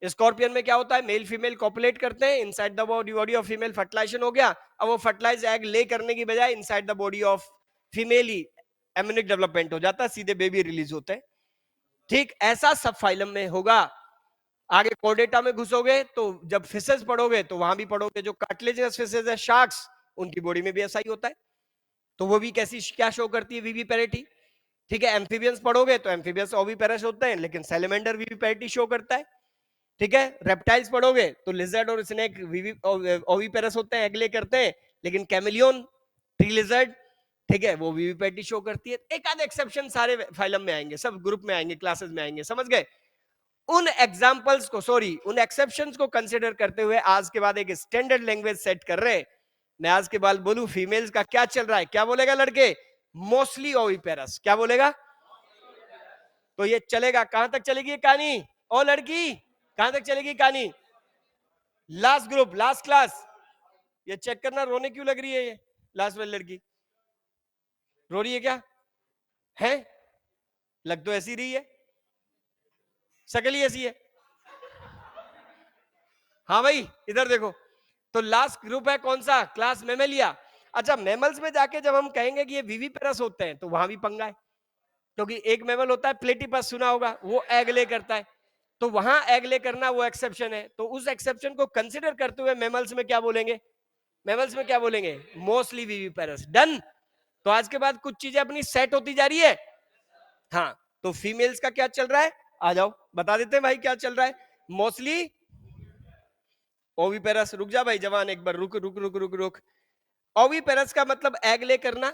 स्कॉर्पियन में क्या होता है? मेल फीमेल कॉपुलेट करते हैं inside the body of female, fertilisation हो गया। अब वो फर्टिलाइज एग ले करने की बजाय inside the body of female he embryonic development हो जाता है, सीधे बेबी रिलीज होते हैं। ठीक ऐसा सब फाइलम में होगा। आगे कोर्डेटा में घुसोगे तो जब फिशेस पढ़ोगे तो वहां भी पढ़ोगे, जो कार्टिलेजिनस फिशेस है, शार्क्स, उनकी बॉडी में भी ऐसा ही होता है। तो वो भी कैसी, क्या शो करती है? वीवीपेरिटी। ठीक है, एम्फीबियंस पढ़ोगे तो एम्फीबियंस ओवीपेरस होते हैं, लेकिन सैलेमेंडर वीवीपेरिटी शो करता है। ठीक है, रेप्टाइल्स पढ़ोगे तो लिजर्ड और स्नेक ओवीपेरस होते हैं, एगले करते हैं, लेकिन कैमिलियन, ट्री लिजर्ड, ठीक है, वो वीवीपेरिटी शो करती है। एक आध एक्सेप्शन सारे फाइलम में आएंगे, सब ग्रुप में आएंगे, क्लासेस में आएंगे, समझ गए। उन एग्जाम्पल्स को, सॉरी, उन एक्सेप्शंस को कंसिडर करते हुए आज के बाद एक स्टैंडर्ड लैंग्वेज सेट कर रहे हैं। मैं आज के बाद बोलूं फीमेल्स का क्या चल रहा है, क्या बोलेगा लड़के? Mostly oviparous. क्या बोलेगा? तो ये चलेगा, कहां तक चलेगी ये कहानी? ओ लड़की, कहां तक चलेगी कहानी? Last group, last class. ये चेक करना, रोने क्यों लग रही है ये? लास्ट वाली लड़की रो रही है क्या है? लग तो ऐसी रही है, शक्ल ही ऐसी है। हाँ भाई इधर देखो, तो लास्ट ग्रुप है कौन सा? Class Mammalia. अच्छा, मेमल्स में जाके जब हम कहेंगे कि ये विविपेरस होते हैं तो वहां भी पंगा है, क्योंकि एक मेमल होता है प्लेटिपस, सुना होगा, वो एग ले करता है, तो वहां एग ले करना वो एक्सेप्शन है, तो उस एक्सेप्शन को कंसिडर करते हुए मेमल्स में क्या बोलेंगे? मेमल्स में क्या बोलेंगे? Mostly viviparous. डन। तो आज के बाद कुछ चीजें अपनी सेट होती जा रही है। हाँ, तो फीमेल्स का क्या चल रहा है, आ जाओ बता देते हैं भाई क्या चल रहा है। Mostly oviparous. रुक जा भाई जवान, एक बार रुक रुक रुक रुक रुक। ओविपेरस का मतलब एग ले करना।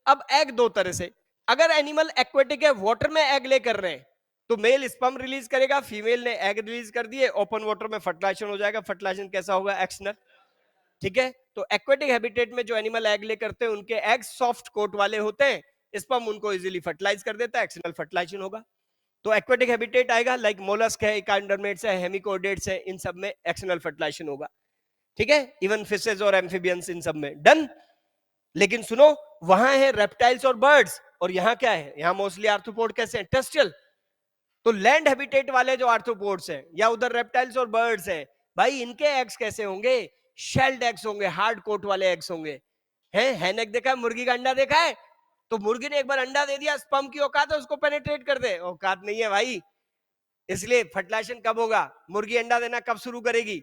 अब एग दो तरह से, अगर एनिमल एक्वेटिक है, वाटर में एग ले कर रहे हैं, तो मेल स्पर्म रिलीज करेगा, फीमेल ने एग रिलीज कर दिए, ओपन वाटर में फर्टिलाइजेशन हो जाएगा। फर्टिलाइजेशन कैसा होगा? एक्सनल। ठीक है, तो एक्वेटिक हैबिटेट में जो एनिमल एग ले करते हैं उनके एग सॉफ्ट कोट वाले होते हैं, स्पर्म उनको इजीली फर्टिलाइज कर देता है, एक्सनल फर्टिलाइजेशन होगा। तो एक्वेटिक हैबिटेट आएगा, लाइक मोलस्क है, इकांडरमेट्स है, हेमिकोडेट्स है, इन सब में एक्सटर्नल फर्टिलाइजेशन होगा। ठीक है, इवन फिशेज और एम्फिबियंस, इन सब में। डन। लेकिन सुनो, वहां है रेप्टाइल्स और बर्ड्स, और यहाँ क्या है? यहाँ मोस्टली आर्थ्रोपोड कैसे हैं? टेरेस्ट्रियल। तो लैंड हैबिटेट वाले जो आर्थ्रोपोड्स हैं या उधर रेप्टाइल्स और बर्ड्स हैं, भाई इनके एग्स कैसे होंगे? शेल्ड एग्स होंगे, हार्ड कोट वाले एग्स होंगे। हैं हैनेक देखा है? मुर्गी का अंडा देखा है? तो मुर्गी ने एक बार अंडा दे दिया, स्पर्म की औकात है उसको पेनिट्रेट कर दे? औकात नहीं है भाई। इसलिए फर्टिलाइजेशन कब होगा? मुर्गी अंडा देना कब शुरू करेगी?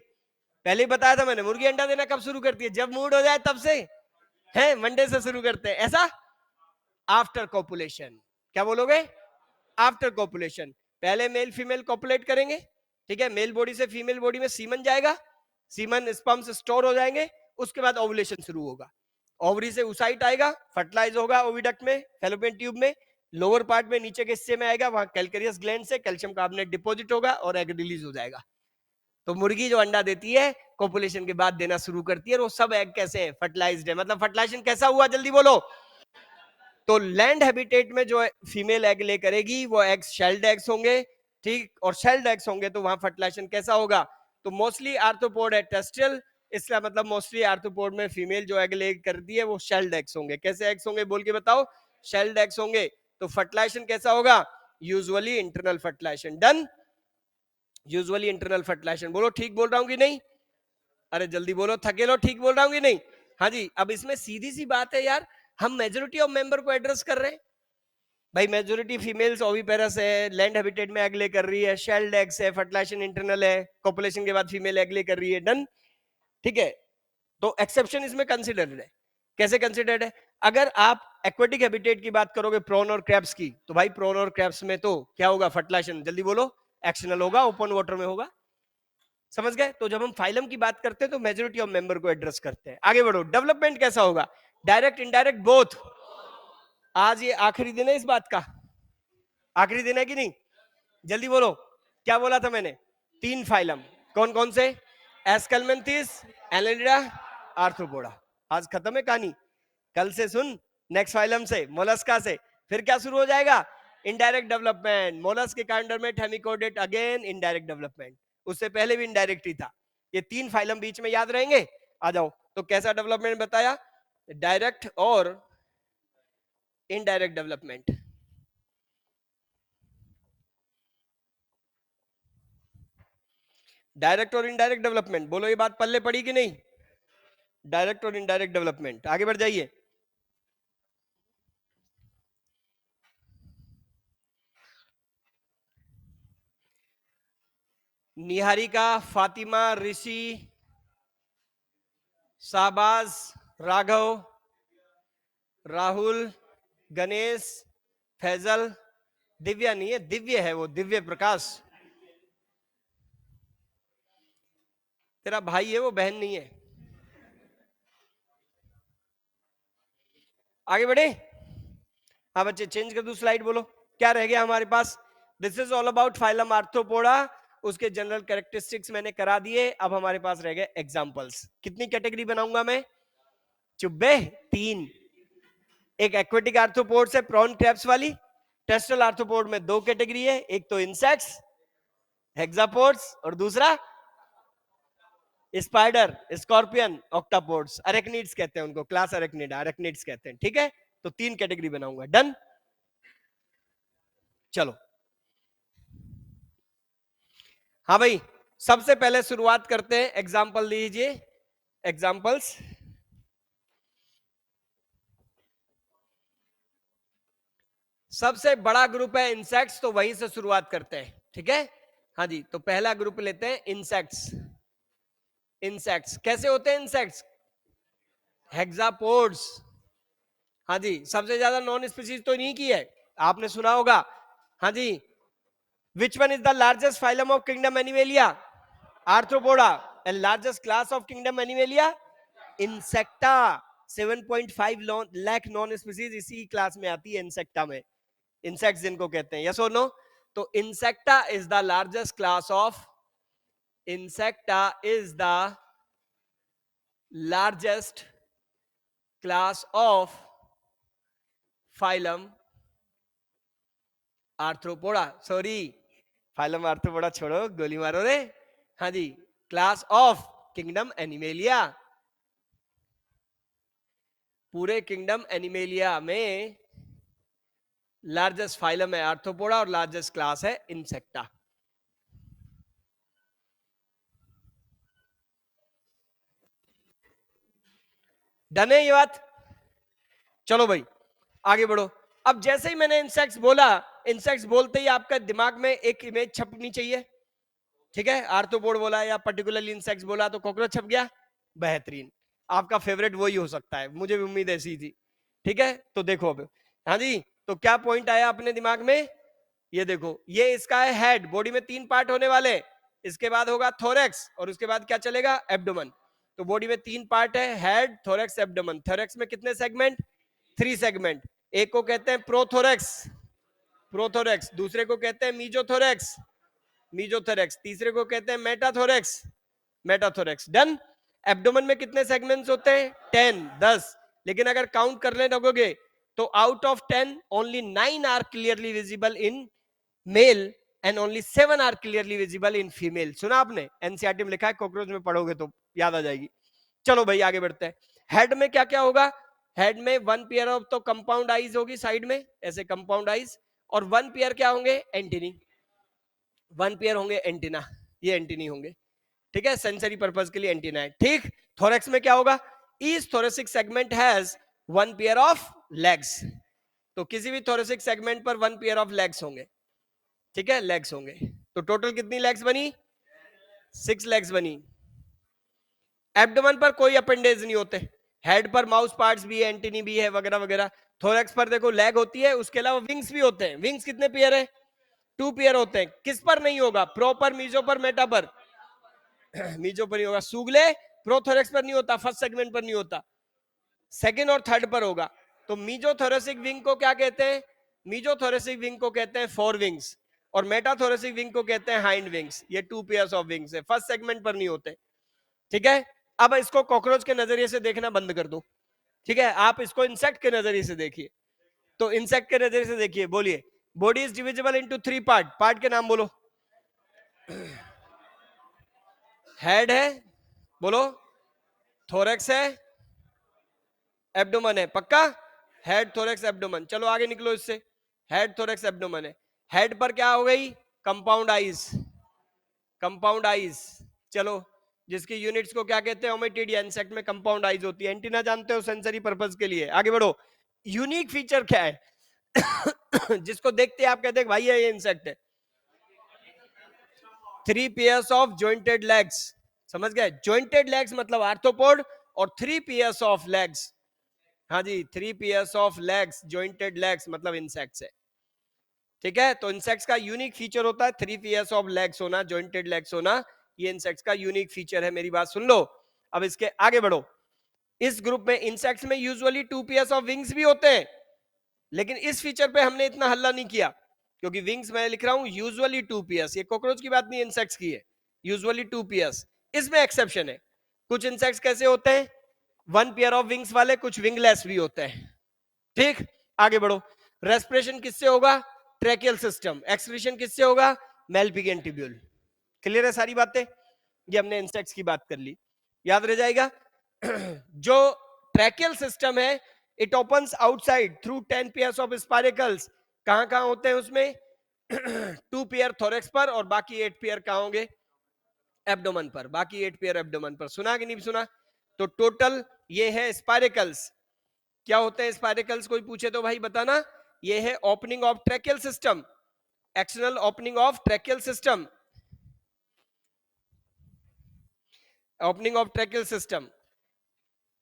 पहले ही बताया था मैंने, मुर्गी अंडा देना कब शुरू करती है? जब मूड हो जाए तब से। है मंडे से शुरू करते हैं ऐसा। After copulation. क्या बोलोगे? After copulation. पहले मेल फीमेल कॉपुलेट करेंगे, ठीक है, मेल बॉडी से फीमेल बॉडी में सीमन जाएगा, सीमन स्पर्म से स्टोर हो जाएंगे, उसके बाद ओवुलेशन शुरू होगा। ओवरी से उसाइट आएगा, फर्टिलाइज होगा ओविडक्ट में, फैलोपियन ट्यूब में, लोअर पार्ट में नीचे के हिस्से में आएगा, वहां कैल्केरियस ग्लैंड से कैल्शियम कार्बोनेट डिपॉजिट होगा और एग रिलीज हो जाएगा। तो मुर्गी जो अंडा देती है कॉपुलेशन के बाद देना शुरू करती है, और वो सब एग कैसे है? फर्टिलाइज्ड है। मतलब फर्टिलाइजेशन कैसा हुआ? जल्दी बोलो। तो लैंड हैबिटेट में जो फीमेल एग ले करेगी वो एग्स शेल्ड एग्स होंगे, ठीक, और शेल्ड एग्स होंगे तो वहां फर्टिलाइजेशन कैसा होगा? तो मोस्टली आर्थ्रोपोड है टेरेस्ट्रियल, इसका मतलब मोस्टली आर्थ्रोपोड में फीमेल जो एग ले करती है वो शेल्ड एग्स होंगे। कैसे एग्स होंगे बोल के बताओ? शेल्ड एग्स होंगे। तो फर्टिलाइजेशन कैसा होगा? Usually internal fertilisation. Done. Usually internal fertilisation. बोलो ठीक बोल रहा हूं कि नहीं? अरे जल्दी बोलो, थके लो, ठीक बोल रहा हूं कि नहीं? हाँ जी। अब इसमें सीधी सी बात है यार, हम मेजोरिटी ऑफ मेंबर को एड्रेस कर रहे हैं। भाई मेजोरिटी फीमेल्स ओविपेरस है, लैंड हैबिटेट में एग ले कर रही है, शेल्ड एग्स है, फर्टिलाइजेशन इंटरनल है, कॉपुलेशन के बाद फीमेल एग ले कर रही है। डन। ठीक है, तो एक्सेप्शन इसमें कंसिडर्ड है। कैसे कंसिडर्ड है? अगर आप एक्वेटिक हैबिटेट की बात करोगे प्रॉन और क्रैब्स की, तो भाई प्रॉन और क्रैब्स में तो क्या होगा? फर्टिलाइजेशन, जल्दी बोलो, एक्शनल होगा, ओपन वाटर में होगा। समझ गए? तो जब हम फाइलम की बात करते हैं तो मेजोरिटी ऑफ मेंबर को एड्रेस करते हैं। आगे बढ़ो। डेवलपमेंट कैसा होगा? Direct indirect both. आज ये आखिरी दिन है इस बात का, आखिरी दिन है कि नहीं? जल्दी बोलो, क्या बोला था मैंने? 3 फाइलम। कौन कौन से? Aschelminthes, Annelida, Arthropoda. आज खत्म है कहानी। कल से सुन, नेक्स्ट फाइलम से, मोलस्का से। फिर क्या शुरू हो जाएगा? Indirect development. Mollusc, echinoderm, hemichordate, again indirect development. उससे पहले भी इनडायरेक्ट ही था। ये 3 फाइलम बीच में याद रहेंगे। आ जाओ, तो कैसा डेवलपमेंट बताया? डायरेक्ट और इनडायरेक्ट डेवलपमेंट। डायरेक्ट और इनडायरेक्ट डेवलपमेंट, बोलो ये बात पल्ले पड़ी कि नहीं? डायरेक्ट और इनडायरेक्ट डेवलपमेंट। आगे बढ़ जाइए। निहारिका, फातिमा, ऋषि, शाहबाज, राघव, राहुल, गणेश, फैजल, दिव्या नहीं है, दिव्य है वो, दिव्य प्रकाश। तेरा भाई है वो, बहन नहीं है। आगे बढ़े। हाँ बच्चे, चेंज कर दूं स्लाइड, बोलो क्या रह गया हमारे पास? This is all about phylum Arthropoda. उसके जनरल कैरेक्टरिस्टिक्स मैंने करा दिए। अब हमारे पास रह गए एग्जांपल्स। कितनी कैटेगरी बनाऊंगा मैं? चुब्बे 3। एक एक्वेटिक आर्थ्रोपोड से प्रॉन क्रैब्स वाली। टेरेस्ट्रियल आर्थ्रोपोड में 2 कैटेगरी है, एक तो इंसेक्ट्स हेक्सापोड्स और दूसरा स्पाइडर, स्कॉर्पियन, ऑक्टापोड्स, अरेक्निड्स कहते हैं उनको, क्लास अरेक्निडा, अरेक्निड्स कहते हैं। ठीक है, तो 3 कैटेगरी बनाऊंगा। डन। चलो, हाँ भाई, सबसे पहले शुरुआत करते हैं, एग्जाम्पल लीजिए, एग्जाम्पल्स। सबसे बड़ा ग्रुप है इंसेक्ट्स, तो वहीं से शुरुआत करते हैं। ठीक है, हाँ जी, तो पहला ग्रुप लेते हैं इंसेक्ट्स। इंसेक्ट्स कैसे होते हैं? इंसेक्ट्स हेक्सापोड्स। हाँ जी, सबसे ज्यादा नॉन स्पीसीज तो इन्हीं की है, आपने सुना होगा। हाँ जी, which one is the largest phylum of kingdom Animalia? Arthropoda. And largest class of kingdom Animalia? Insecta. 7.5 lakh known species इसी क्लास में आती है, इंसेक्टा में। इंसेक्ट्स जिनको कहते हैं, यस और नो? तो insecta is the largest class of, insecta is the largest class of phylum arthropoda. Sorry, phylum arthropoda छोड़ो, गोली मारो रे। हाँ जी, क्लास ऑफ किंगडम एनिमेलिया। पूरे किंगडम एनिमेलिया में लार्जेस्ट फाइलम है आर्थ्रोपोडा और लार्जेस्ट क्लास है इंसेक्टा। डन है ये बात? चलो भाई, आगे बढ़ो। अब जैसे ही मैंने इंसेक्ट्स बोला, इंसेक्ट्स बोलते ही आपका दिमाग में एक इमेज छपनी चाहिए। ठीक है, आर्थ्रोपोड बोला या पर्टिकुलरली इंसेक्ट्स बोला तो कॉकरोच छप गया। बेहतरीन, आपका फेवरेट वही हो सकता है, मुझे भी उम्मीद ऐसी थी। ठीक है, तो देखो अब, हाँ जी, तो क्या पॉइंट आया अपने दिमाग में? ये देखो, ये इसका है हेड, बॉडी में 3 पार्ट होने वाले, इसके बाद होगा थोरेक्स, और उसके बाद क्या चलेगा? एब्डोमेन। तो बॉडी में 3 पार्ट है, हेड, थोरेक्स, एब्डोमेन। थोरेक्स में कितने सेगमेंट? 3 सेगमेंट। एक को कहते हैं प्रोथोरेक्स, प्रोथोरेक्स। दूसरे को कहते हैं मीजोथोरेक्स, मीजोथोरेक्स। तीसरे को कहते हैं मेटाथोरेक्स, मेटाथोरेक्स। डन। एब्डोमेन में कितने सेगमेंट्स होते हैं? 10, 10। लेकिन अगर काउंट करने लगोगे तो out of 10 only 9 are clearly visible in male and only 7 are clearly visible in female. सुना आपने? एनसीईआरटी में लिखा है, कॉकरोच में पढ़ोगे तो याद आ जाएगी। चलो भाई, आगे बढ़ते हैं। हेड में क्या क्या होगा? हेड में 1 पेयर ऑफ तो कंपाउंड आईज होगी साइड में, ऐसे कंपाउंड आईज, और 1 पेयर क्या होंगे? एंटीनी। 1 पेयर होंगे एंटीना, ये एंटीनी होंगे। ठीक है, सेंसरी पर्पज के लिए एंटीना है। ठीक। थोरेक्स में क्या होगा? Each thoracic segment has 1 pair of legs. तो किसी भी थोरेसिक सेगमेंट पर 1 पेयर ऑफ लेग्स होंगे। ठीक है, लेग्स होंगे। तो टोटल कितनी लेग्स बनी? 6 लेग्स बनी। एब्डोमेन पर कोई अपेंडेज नहीं होते। हेड पर माउस पार्ट्स भी है, एंटीनी भी है, वगैरह वगैरह। थोरेक्स पर देखो लेग होती है, उसके अलावा विंग्स भी होते हैं। विंग्स कितने पेयर है? 2 पेयर होते हैं। किस पर नहीं होगा? प्रो पर, मीजो पर, मेटा पर? मीजो पर नहीं होगा। सूगले प्रोथोरेक्स पर नहीं होता, फर्स्ट सेगमेंट पर नहीं होता, सेकंड और थर्ड पर होगा। तो मीजोथोरेसिक विंग को क्या कहते हैं? मीजोथोरेसिक विंग को कहते हैं फोर विंग्स, और मेटाथोरेसिक विंग को कहते हैं हाइंड विंग्स। ये 2 पेयर्स ऑफ विंग्स है, फर्स्ट सेगमेंट पर नहीं होते। ठीक है, अब इसको कॉकरोच के नजरिए से देखना बंद कर दो। ठीक है, आप इसको इंसेक्ट के नजरिए से देखिए। तो इंसेक्ट के नजरिए से देखिए, बोलिए। Body is divisible into 3 part. Part के नाम बोलो। हेड है, बोलो। थोरेक्स है, एब्डोमन है, पक्का? Head, thorax, abdomen. चलो आगे निकलो इससे। हेड, थोरेक्स, एब्डोमन है। हेड पर क्या हो गई? Compound eyes, compound eyes. चलो, जिसकी यूनिट्स को क्या कहते हैं? ओमेटिड। इंसेक्ट में कंपाउंड आईज होती है। एंटीना जानते हो, सेंसरी पर्पस के लिए। आगे बढ़ो। यूनिक फीचर क्या है? जिसको देखते आप कहते हैं भाई ये इंसेक्ट है। 3 पेयर्स ऑफ जॉइंटेड लेग्स। समझ गए? जॉइंटेड लेग्स मतलब आर्थ्रोपोड, और 3 पेयर्स ऑफ लेग्स। हाँ जी, 3 pairs of legs, jointed legs मतलब इंसेक्ट्स है। ठीक है, तो इंसेक्ट्स का यूनिक फीचर होता है 3 पेयर्स ऑफ लेग्स होना, जॉइंटेड लेग्स होना। ये इंसेक्ट्स का यूनिक फीचर है। मेरी बात सुन लो, अब इसके आगे बढ़ो। इस ग्रुप में, इंसेक्ट्स में यूजुअली 2 पेयर्स ऑफ विंग्स भी होते हैं, लेकिन इस फीचर पे हमने इतना हल्ला नहीं किया, क्योंकि विंग्स मैं लिख रहा हूं यूजुअली 2 पेयर्स। ये कॉकरोच की बात नहीं, इंसेक्ट्स की है। Usually 2 pairs. इसमें एक्सेप्शन है। कुछ इंसेक्ट्स कैसे होते हैं? 1 पेयर ऑफ विंग्स वाले, कुछ विंगलेस भी होते हैं। ठीक, आगे बढ़ो। रेस्पिरेशन किससे होगा? Tracheal system. एक्सक्रीशन किससे होगा? Malpighian tubule. क्लियर है सारी बातें? ये हमने इंसेक्ट्स की बात कर ली, याद रह जाएगा। जो ट्रैकियल सिस्टम है, it opens outside through 10 pairs of spiracles. कहां कहां होते हैं उसमें? 2 पेयर थोरेक्स पर और बाकी 8 पेयर कहां होंगे? एब्डोमेन पर। बाकी 8 पेयर एब्डोमेन पर। सुना कि नहीं सुना? तो टोटल ये है स्पाइरेकल्स। क्या होते हैं स्पाइरेकल्स? कोई पूछे तो भाई बताना। ये है opening of tracheal system, external opening of tracheal system, opening of tracheal system.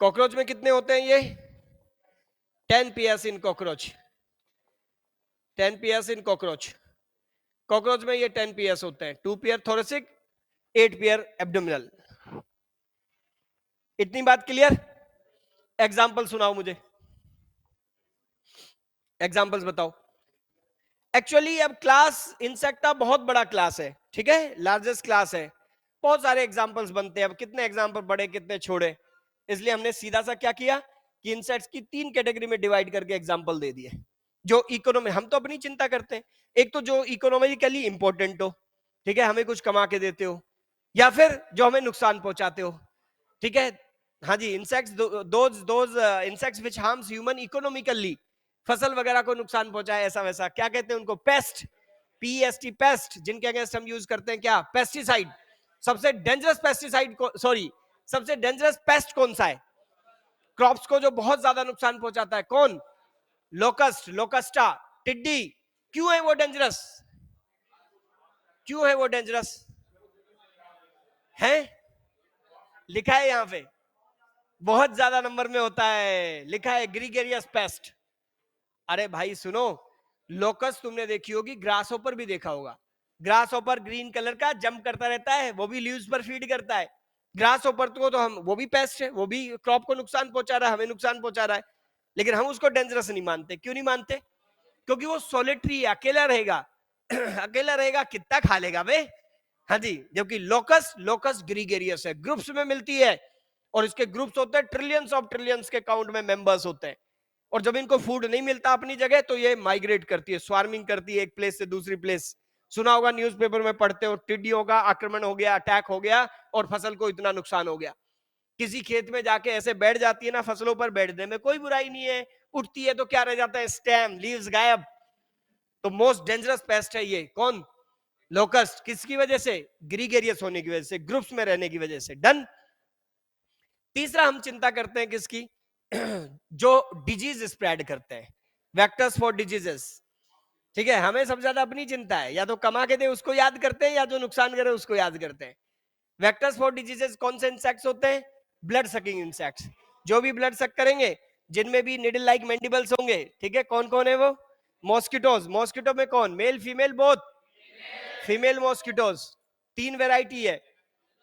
Cockroach में कितने होते हैं ये? 10 pairs in cockroach, 10 pairs in cockroach. Cockroach में ये 10 पेयर्स होते हैं, 2 पेयर थोरेसिक, 8 पेयर एब्डोमिनल। इतनी बात क्लियर? एग्जाम्पल सुनाओ मुझे, एग्जाम्पल्स बताओ। एक्चुअली अब क्लास इंसेक्ट का बहुत बड़ा क्लास है, ठीक है, लार्जेस्ट क्लास है, बहुत सारे एग्जाम्पल्स बनते हैं। अब कितने एग्जाम्पल बड़े कितने छोड़े, इसलिए हमने सीधा सा क्या किया कि इंसेक्ट्स की 3 कैटेगरी में डिवाइड करके एग्जाम्पल दे दिए। जो इकोनॉमी, हम तो अपनी चिंता करते हैं, एक तो जो इकोनॉमिकली इंपॉर्टेंट हो, ठीक है, हमें कुछ कमा के देते हो, या फिर जो हमें नुकसान पहुंचाते हो, ठीक है। हाँ जी, insects, those insects which harms human economically, फसल वगैरह को नुकसान पहुंचाए, ऐसा वैसा, क्या कहते हैं उनको? पेस्ट, पीएसटी, पेस्ट, जिनके अगेंस्ट हम यूज करते हैं क्या? पेस्टिसाइड। सबसे डेंजरस पेस्टिसाइड, सॉरी, सबसे डेंजरस पेस्ट कौन सा है? क्रॉप्स को जो बहुत ज्यादा नुकसान पहुंचाता है, कौन? लोकस्ट, लोकस्टा, टिड्डी। क्यों है वो डेंजरस? क्यों है वो डेंजरस है? लिखा है यहां पे, बहुत ज्यादा नंबर में होता है, लिखा है ग्रीगेरियस पेस्ट। अरे भाई सुनो, लोकस तुमने देखी होगी, ग्रास ऊपर भी देखा होगा, ग्रास ऊपर ग्रीन कलर का जंप करता रहता है, वो भी लीव्स पर फीड करता है। ग्रास ऊपर तो हम, वो भी पेस्ट है, वो भी क्रॉप को नुकसान पहुंचा रहा है, हमें नुकसान पहुंचा रहा है, लेकिन हम उसको डेंजरस नहीं मानते। क्यों नहीं मानते? क्योंकि वो सोलिटरी है, अकेला रहेगा। अकेला रहेगा, कितना खा लेगा बे? हाँ जी, जबकि लोकस, लोकस ग्रीगेरियस है, ग्रुप्स में मिलती है, और इसके ग्रुप्स होते हैं, ट्रिलियंस ऑफ ट्रिलियंस के काउंट में मेंबर्स होते हैं, और जब इनको फूड नहीं मिलता अपनी जगह, तो ये माइग्रेट करती है, स्वार्मिंग करती है एक प्लेस से दूसरी प्लेस। सुना होगा, न्यूज़पेपर में पढ़ते हो, टिड्डियों का आक्रमण हो गया, अटैक हो गया, और फसल को इतना नुकसान हो गया। किसी खेत में जाके ऐसे बैठ जाती है ना, फसलों पर बैठने में कोई बुराई नहीं है, उठती है तो क्या रह जाता है? स्टेम, लीव्स गायब। तो मोस्ट डेंजरस पेस्ट है ये, कौन? लोकस्ट। किसकी वजह से? ग्रीगेरियस होने की वजह से, ग्रुप्स में रहने की वजह से। डन। तीसरा हम चिंता करते हैं किसकी? जो डिजीज स्प्रेड करते हैं, वेक्टर्स फॉर डिजीजेस, ठीक है। हमें सबसे ज्यादा अपनी चिंता है, या तो कमा के दे उसको याद करते हैं, या जो नुकसान करे उसको याद करते हैं। वेक्टर्स फॉर डिजीजेस कौन से इंसेक्ट्स होते हैं? ब्लड सकिंग इंसेक्ट्स, जो भी ब्लड सक करेंगे, जिनमें भी निडल लाइक मैंडिबल्स होंगे, ठीक है। कौन कौन है वो? मॉस्किटोज। मॉस्किटो में कौन? Male female both? Female mosquitoes, 3 variety है।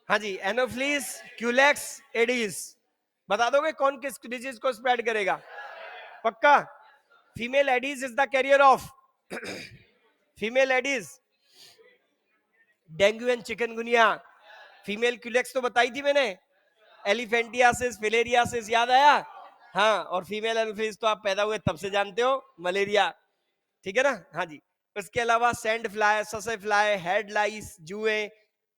हाँ जी, एनोफ्लिस, क्यूलेक्स, एडिस। बता दोगे कौन किस डिजीज को स्प्रेड करेगा? पक्का? Female Aedes is the carrier of female Aedes, dengue and chikungunya. Female Culex तो बताई थी मैंने, एलिफेंटियासिस, फिलेरियासिस, याद आया? हाँ, और फीमेल एनोफ्लिस तो आप पैदा हुए तब से जानते हो, मलेरिया, ठीक है ना। हाँ जी, उसके अलावा सैंड फ्लाई, ससे फ्लाई, हेड लाइस, जुए,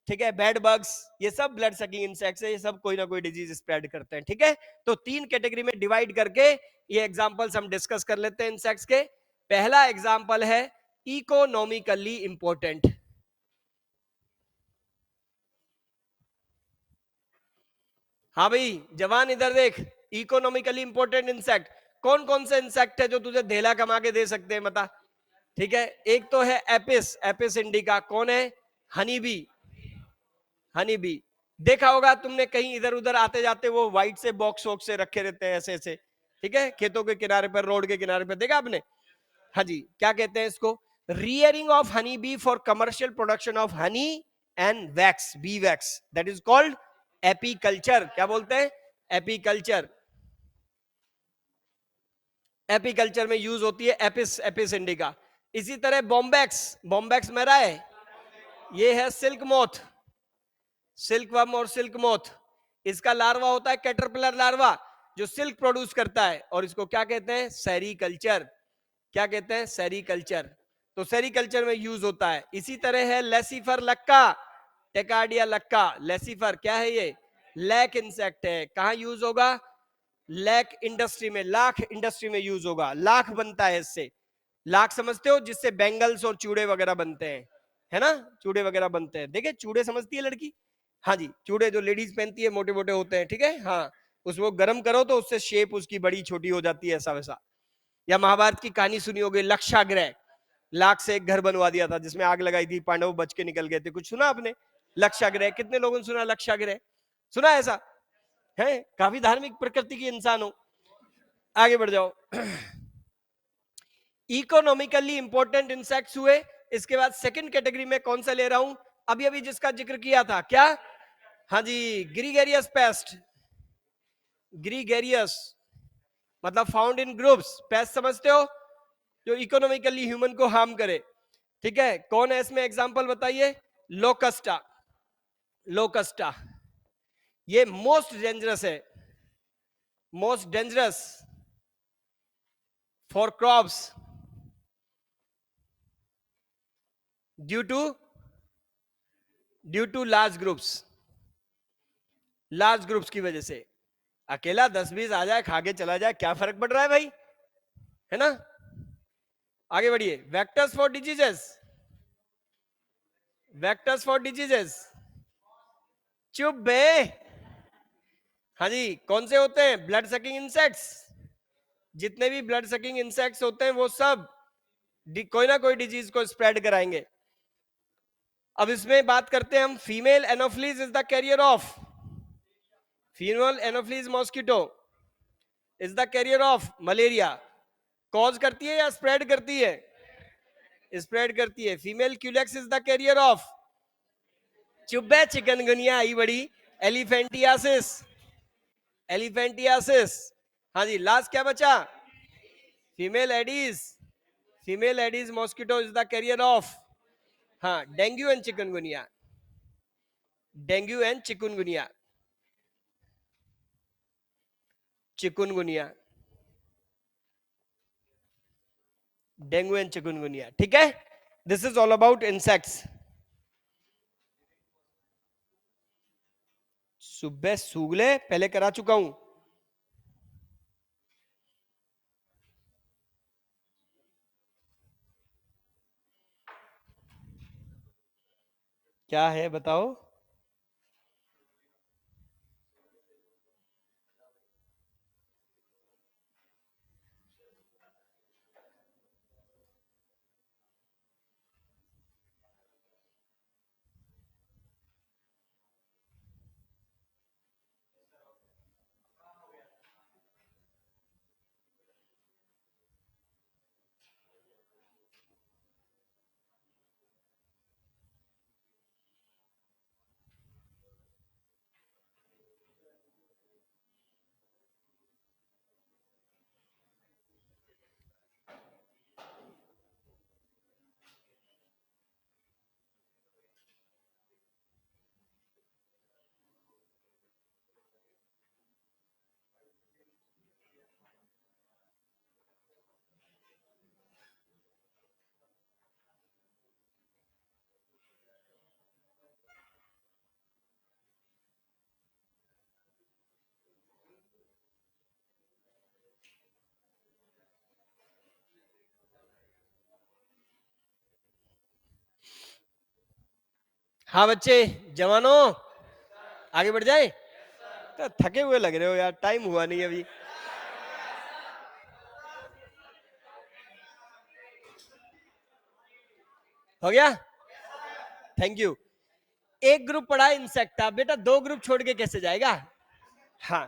ठीक है, बेड बग्स, ये सब ब्लड सकिंग इंसेक्ट्स है, ये सब कोई ना कोई डिजीज स्प्रेड करते हैं, ठीक है। तो 3 कैटेगरी में डिवाइड करके ये एग्जांपल्स हम डिस्कस कर लेते हैं इंसेक्ट्स के। पहला एग्जांपल है इकोनॉमिकली इंपॉर्टेंट। हाँ भाई जवान इधर देख, इकोनॉमिकली इंपॉर्टेंट इंसेक्ट कौन कौन से इंसेक्ट है जो तुझे धेला कमा के दे सकते हैं, बता। ठीक है, एक तो है एपिस, एपिस इंडिका। कौन है? Honey bee, honey bee. देखा होगा तुमने कहीं इधर उधर आते जाते, वो व्हाइट से बॉक्स वॉक्स से रखे रहते हैं ऐसे ऐसे, ठीक है, खेतों के किनारे पर, रोड के किनारे पर, देखा आपने? हाँ जी, क्या कहते हैं इसको? Rearing of honey bee for commercial production of honey and wax, B wax, that is called apiculture. क्या बोलते हैं? एपीकल्चर। एपीकल्चर में यूज होती है एपिस, एपिस इंडिका। इसी तरह बॉम्बैक्स, बॉम्बैक्स मेरा है, ये है सिल्क मोथ, सिल्क वर्म और सिल्क मोथ। इसका लार्वा होता है कैटरपिलर लार्वा, जो सिल्क प्रोड्यूस करता है, और इसको क्या कहते हैं? सेरीकल्चर। क्या कहते हैं? सेरीकल्चर। तो सेरीकल्चर में यूज होता है। इसी तरह है लेसिफर लक्का, टेकार्डिया लक्का, लेसिफर, क्या है ये? लैक इंसेक्ट है। कहाँ यूज होगा? लैक इंडस्ट्री में, लाख इंडस्ट्री में यूज होगा। लाख बनता है इससे। लाख समझते हो, जिससे बैंगल्स और चूड़े वगैरह बनते हैं, है ना? चूड़े वगैरह बनते हैं, देखे चूड़े समझती है लड़की? हाँ जी, चूड़े जो लेडीज पहनती है, मोटे मोटे होते हैं, ठीक है, हाँ। उसको गर्म करो तो उससे शेप उसकी बड़ी छोटी हो जाती है, ऐसा वैसा। या महाभारत की कहानी सुनी होगी, लक्षाग्रह, लाख से एक घर बनवा दिया था, जिसमें आग लगाई थी, पांडव बच के निकल गए थे। कुछ सुना आपने? लक्षाग्रह, कितने लोगों ने सुना लक्षाग्रह? सुना ऐसा है? काफी धार्मिक प्रकृति की इंसान हो। आगे बढ़ जाओ। इकोनॉमिकली इंपॉर्टेंट इंसेक्ट्स हुए। इसके बाद सेकंड कैटेगरी में कौन सा ले रहा हूं? अभी अभी जिसका जिक्र किया था, क्या? हाँ जी, ग्रीगेरियस पेस्ट। ग्रीगेरियस मतलब फाउंड इन ग्रुप्स। पेस्ट समझते हो? जो इकोनॉमिकली ह्यूमन को हार्म करे, ठीक है। कौन है इसमें एग्जांपल बताइए? लोकस्टा। लोकस्टा ये मोस्ट डेंजरस है, most dangerous for crops due to large groups की वजह से। अकेला 10-20 आ जाए, खा के चला जाए, क्या फर्क पड़ रहा है भाई, है ना? आगे बढ़िए। Vectors for diseases. Vectors for diseases, चुप बे। हाँ जी, कौन से होते हैं? Blood sucking insects. जितने भी ब्लड सकिंग इंसेक्ट्स होते हैं वो सब कोई ना कोई डिजीज को स्प्रेड कराएंगे। अब इसमें बात करते हैं हम, female Anopheles is the carrier of, female Anopheles mosquito is the carrier of malaria. Cause करती है या स्प्रेड करती है? स्प्रेड करती है। Female Culex is the carrier of, चुब्बे, चिकनगुनिया आई बड़ी, एलिफेंटियासिस। एलिफेंटियासिस, हाँ जी। लास्ट क्या बचा? Female Aedes. Female Aedes mosquito is the carrier of, हाँ, dengue and chikungunya. Dengue and chikungunya, chikungunya, dengue and chikungunya, ठीक है। This is all about insects. सुबह सूगले पहले करा चुका हूं। क्या है बताओ? हाँ बच्चे, जवानों, आगे बढ़ जाए। तो थके हुए लग रहे हो यार, टाइम हुआ नहीं अभी। हो गया? Thank you. एक ग्रुप पढ़ा इंसेक्ट था बेटा, दो ग्रुप छोड़ के कैसे जाएगा? हाँ,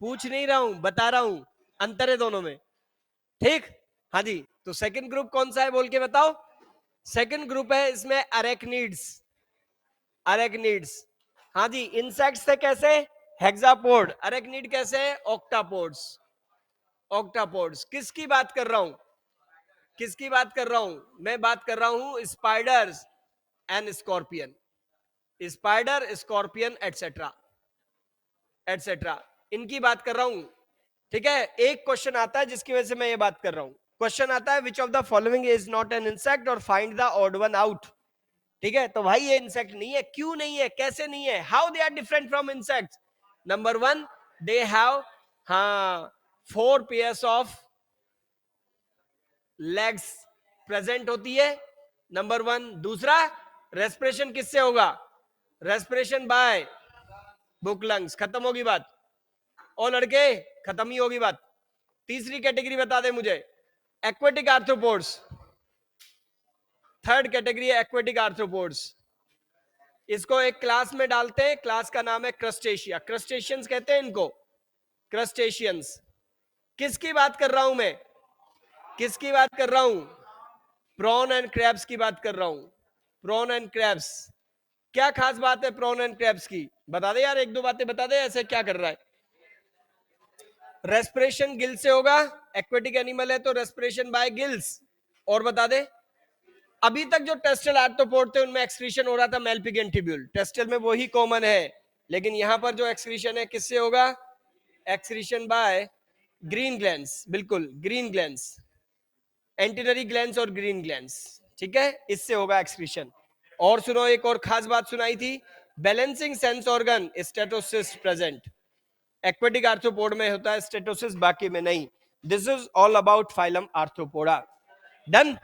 पूछ नहीं रहा हूं, बता रहा हूं, अंतर है दोनों में, ठीक। हाँ जी, तो सेकंड ग्रुप कौन सा है बोल के बताओ? सेकंड ग्रुप है इसमें अरेक्निड्स। अरेक्निड्स, हाँ जी। इंसेक्ट्स से कैसे? हेक्सापोड। अरेक्निड कैसे? ऑक्टापोड्स। ऑक्टापोड्स। किसकी बात कर रहा हूं? किसकी बात कर रहा हूं? मैं बात कर रहा हूं spiders and scorpion. Spider, scorpion, etcetera etcetera, इनकी बात कर रहा हूं, ठीक है। एक क्वेश्चन आता है जिसकी वजह से मैं ये बात कर रहा हूं। क्वेश्चन आता है which of the following is not an insect और find the odd one out. ठीक है, तो भाई ये इंसेक्ट नहीं है, क्यों नहीं है, कैसे नहीं है, how they are different from insect. Number one, they have 4 pairs of legs present होती है, नंबर वन। दूसरा, रेस्पिरेशन किससे होगा, रेस्पिरेशन बाय बुक लंग्स, खत्म होगी बात। और लड़के खत्म ही होगी बात। तीसरी कैटेगरी बता दे मुझे, एक्वेटिक आर्थ्रोपोड्स। थर्ड कैटेगरी है एक्वेटिक आर्थ्रोपोड्स। इसको एक क्लास में डालते हैं, क्लास का नाम है क्रस्टेशिया, क्रस्टेशियंस कहते हैं इनको, क्रस्टेशियंस। किसकी बात कर रहा हूं मैं, किसकी बात कर रहा हूं, प्रॉन एंड क्रैब्स की बात कर रहा हूं, प्रॉन एंड क्रैब्स। क्या खास बात है प्रॉन एंड क्रैब्स की, बता दे यार, एक दो बातें बता दे, ऐसे क्या कर रहा है। रेस्पिरेशन गिल से होगा, एक्वेटिक एनिमल है तो रेस्पिरेशन बाय गिल्स। और बता दे, अभी तक जो टेस्टल आर्थ्रोपोड थे उनमें एक्सक्रीशन हो रहा था मेलपिगियन ट्यूब्यूल, टेस्टल में वही कॉमन है, लेकिन यहां पर जो एक्सक्रीशन है किससे होगा, एक्सक्रीशन बाय ग्रीन ग्लैंड्स, बिल्कुल ग्रीन ग्लैंड्स, एंटीनरी ग्लैंड्स और ग्रीन ग्लैंड्स। ठीक है, इससे होगा एक्सक्रीशन। और सुनो, एक और खास बात सुनाई थी, balancing sense organ statocyst present, aquatic arthropod में होता है स्टेटोसिस, बाकी में नहीं। This is all about phylum Arthropoda. Done,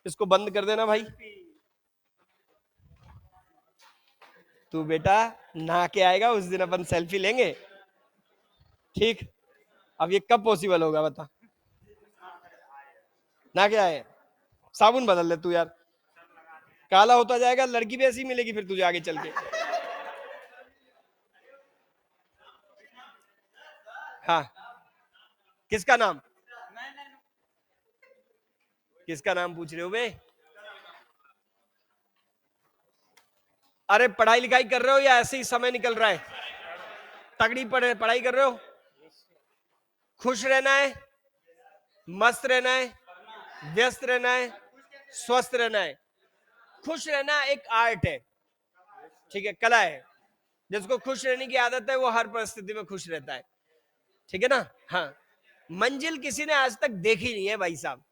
इसको बंद कर देना भाई। तू बेटा नहा के आएगा उस दिन अपन सेल्फी लेंगे, ठीक। अब ये कब पॉसिबल होगा बता, नहा के आए, साबुन बदल ले तू यार, काला होता जाएगा, लड़की भी ऐसी मिलेगी फिर तुझे आगे चल के। हाँ, किसका नाम, किसका नाम पूछ रहे हो बे, अरे पढ़ाई लिखाई कर रहे हो या ऐसे ही समय निकल रहा है, तगड़ी पढ़ाई कर रहे हो, खुश रहना है, मस्त रहना है, व्यस्त रहना है, स्वस्थ रहना है। खुश रहना एक आर्ट है, ठीक है, कला है। जिसको खुश रहने की आदत है वो हर परिस्थिति में खुश रहता है, ठीक है ना। हाँ, मंजिल किसी ने आज तक देखी नहीं है भाई साहब।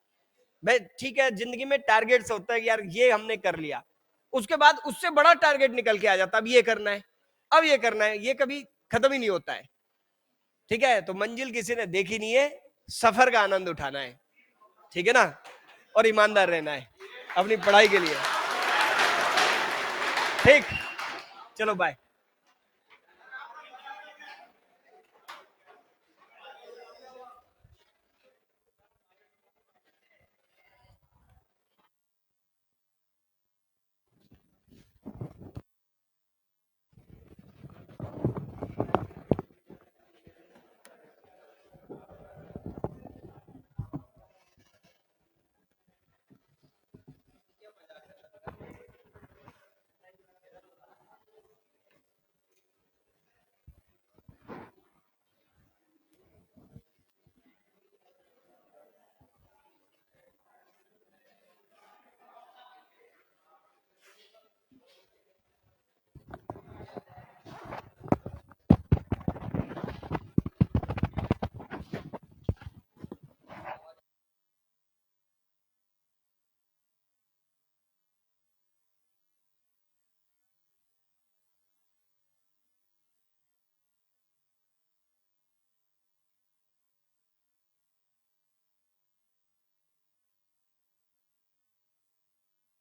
भाई ठीक है, जिंदगी में टारगेट्स होता है कि यार ये हमने कर लिया, उसके बाद उससे बड़ा टारगेट निकल के आ जाता, अब ये करना है, अब ये करना है, ये कभी खत्म ही नहीं होता है। ठीक है, तो मंजिल किसी ने देखी नहीं है, सफर का आनंद उठाना है, ठीक है ना, और ईमानदार रहना है अपनी पढ़ाई के लिए। ठीक, चलो बाय।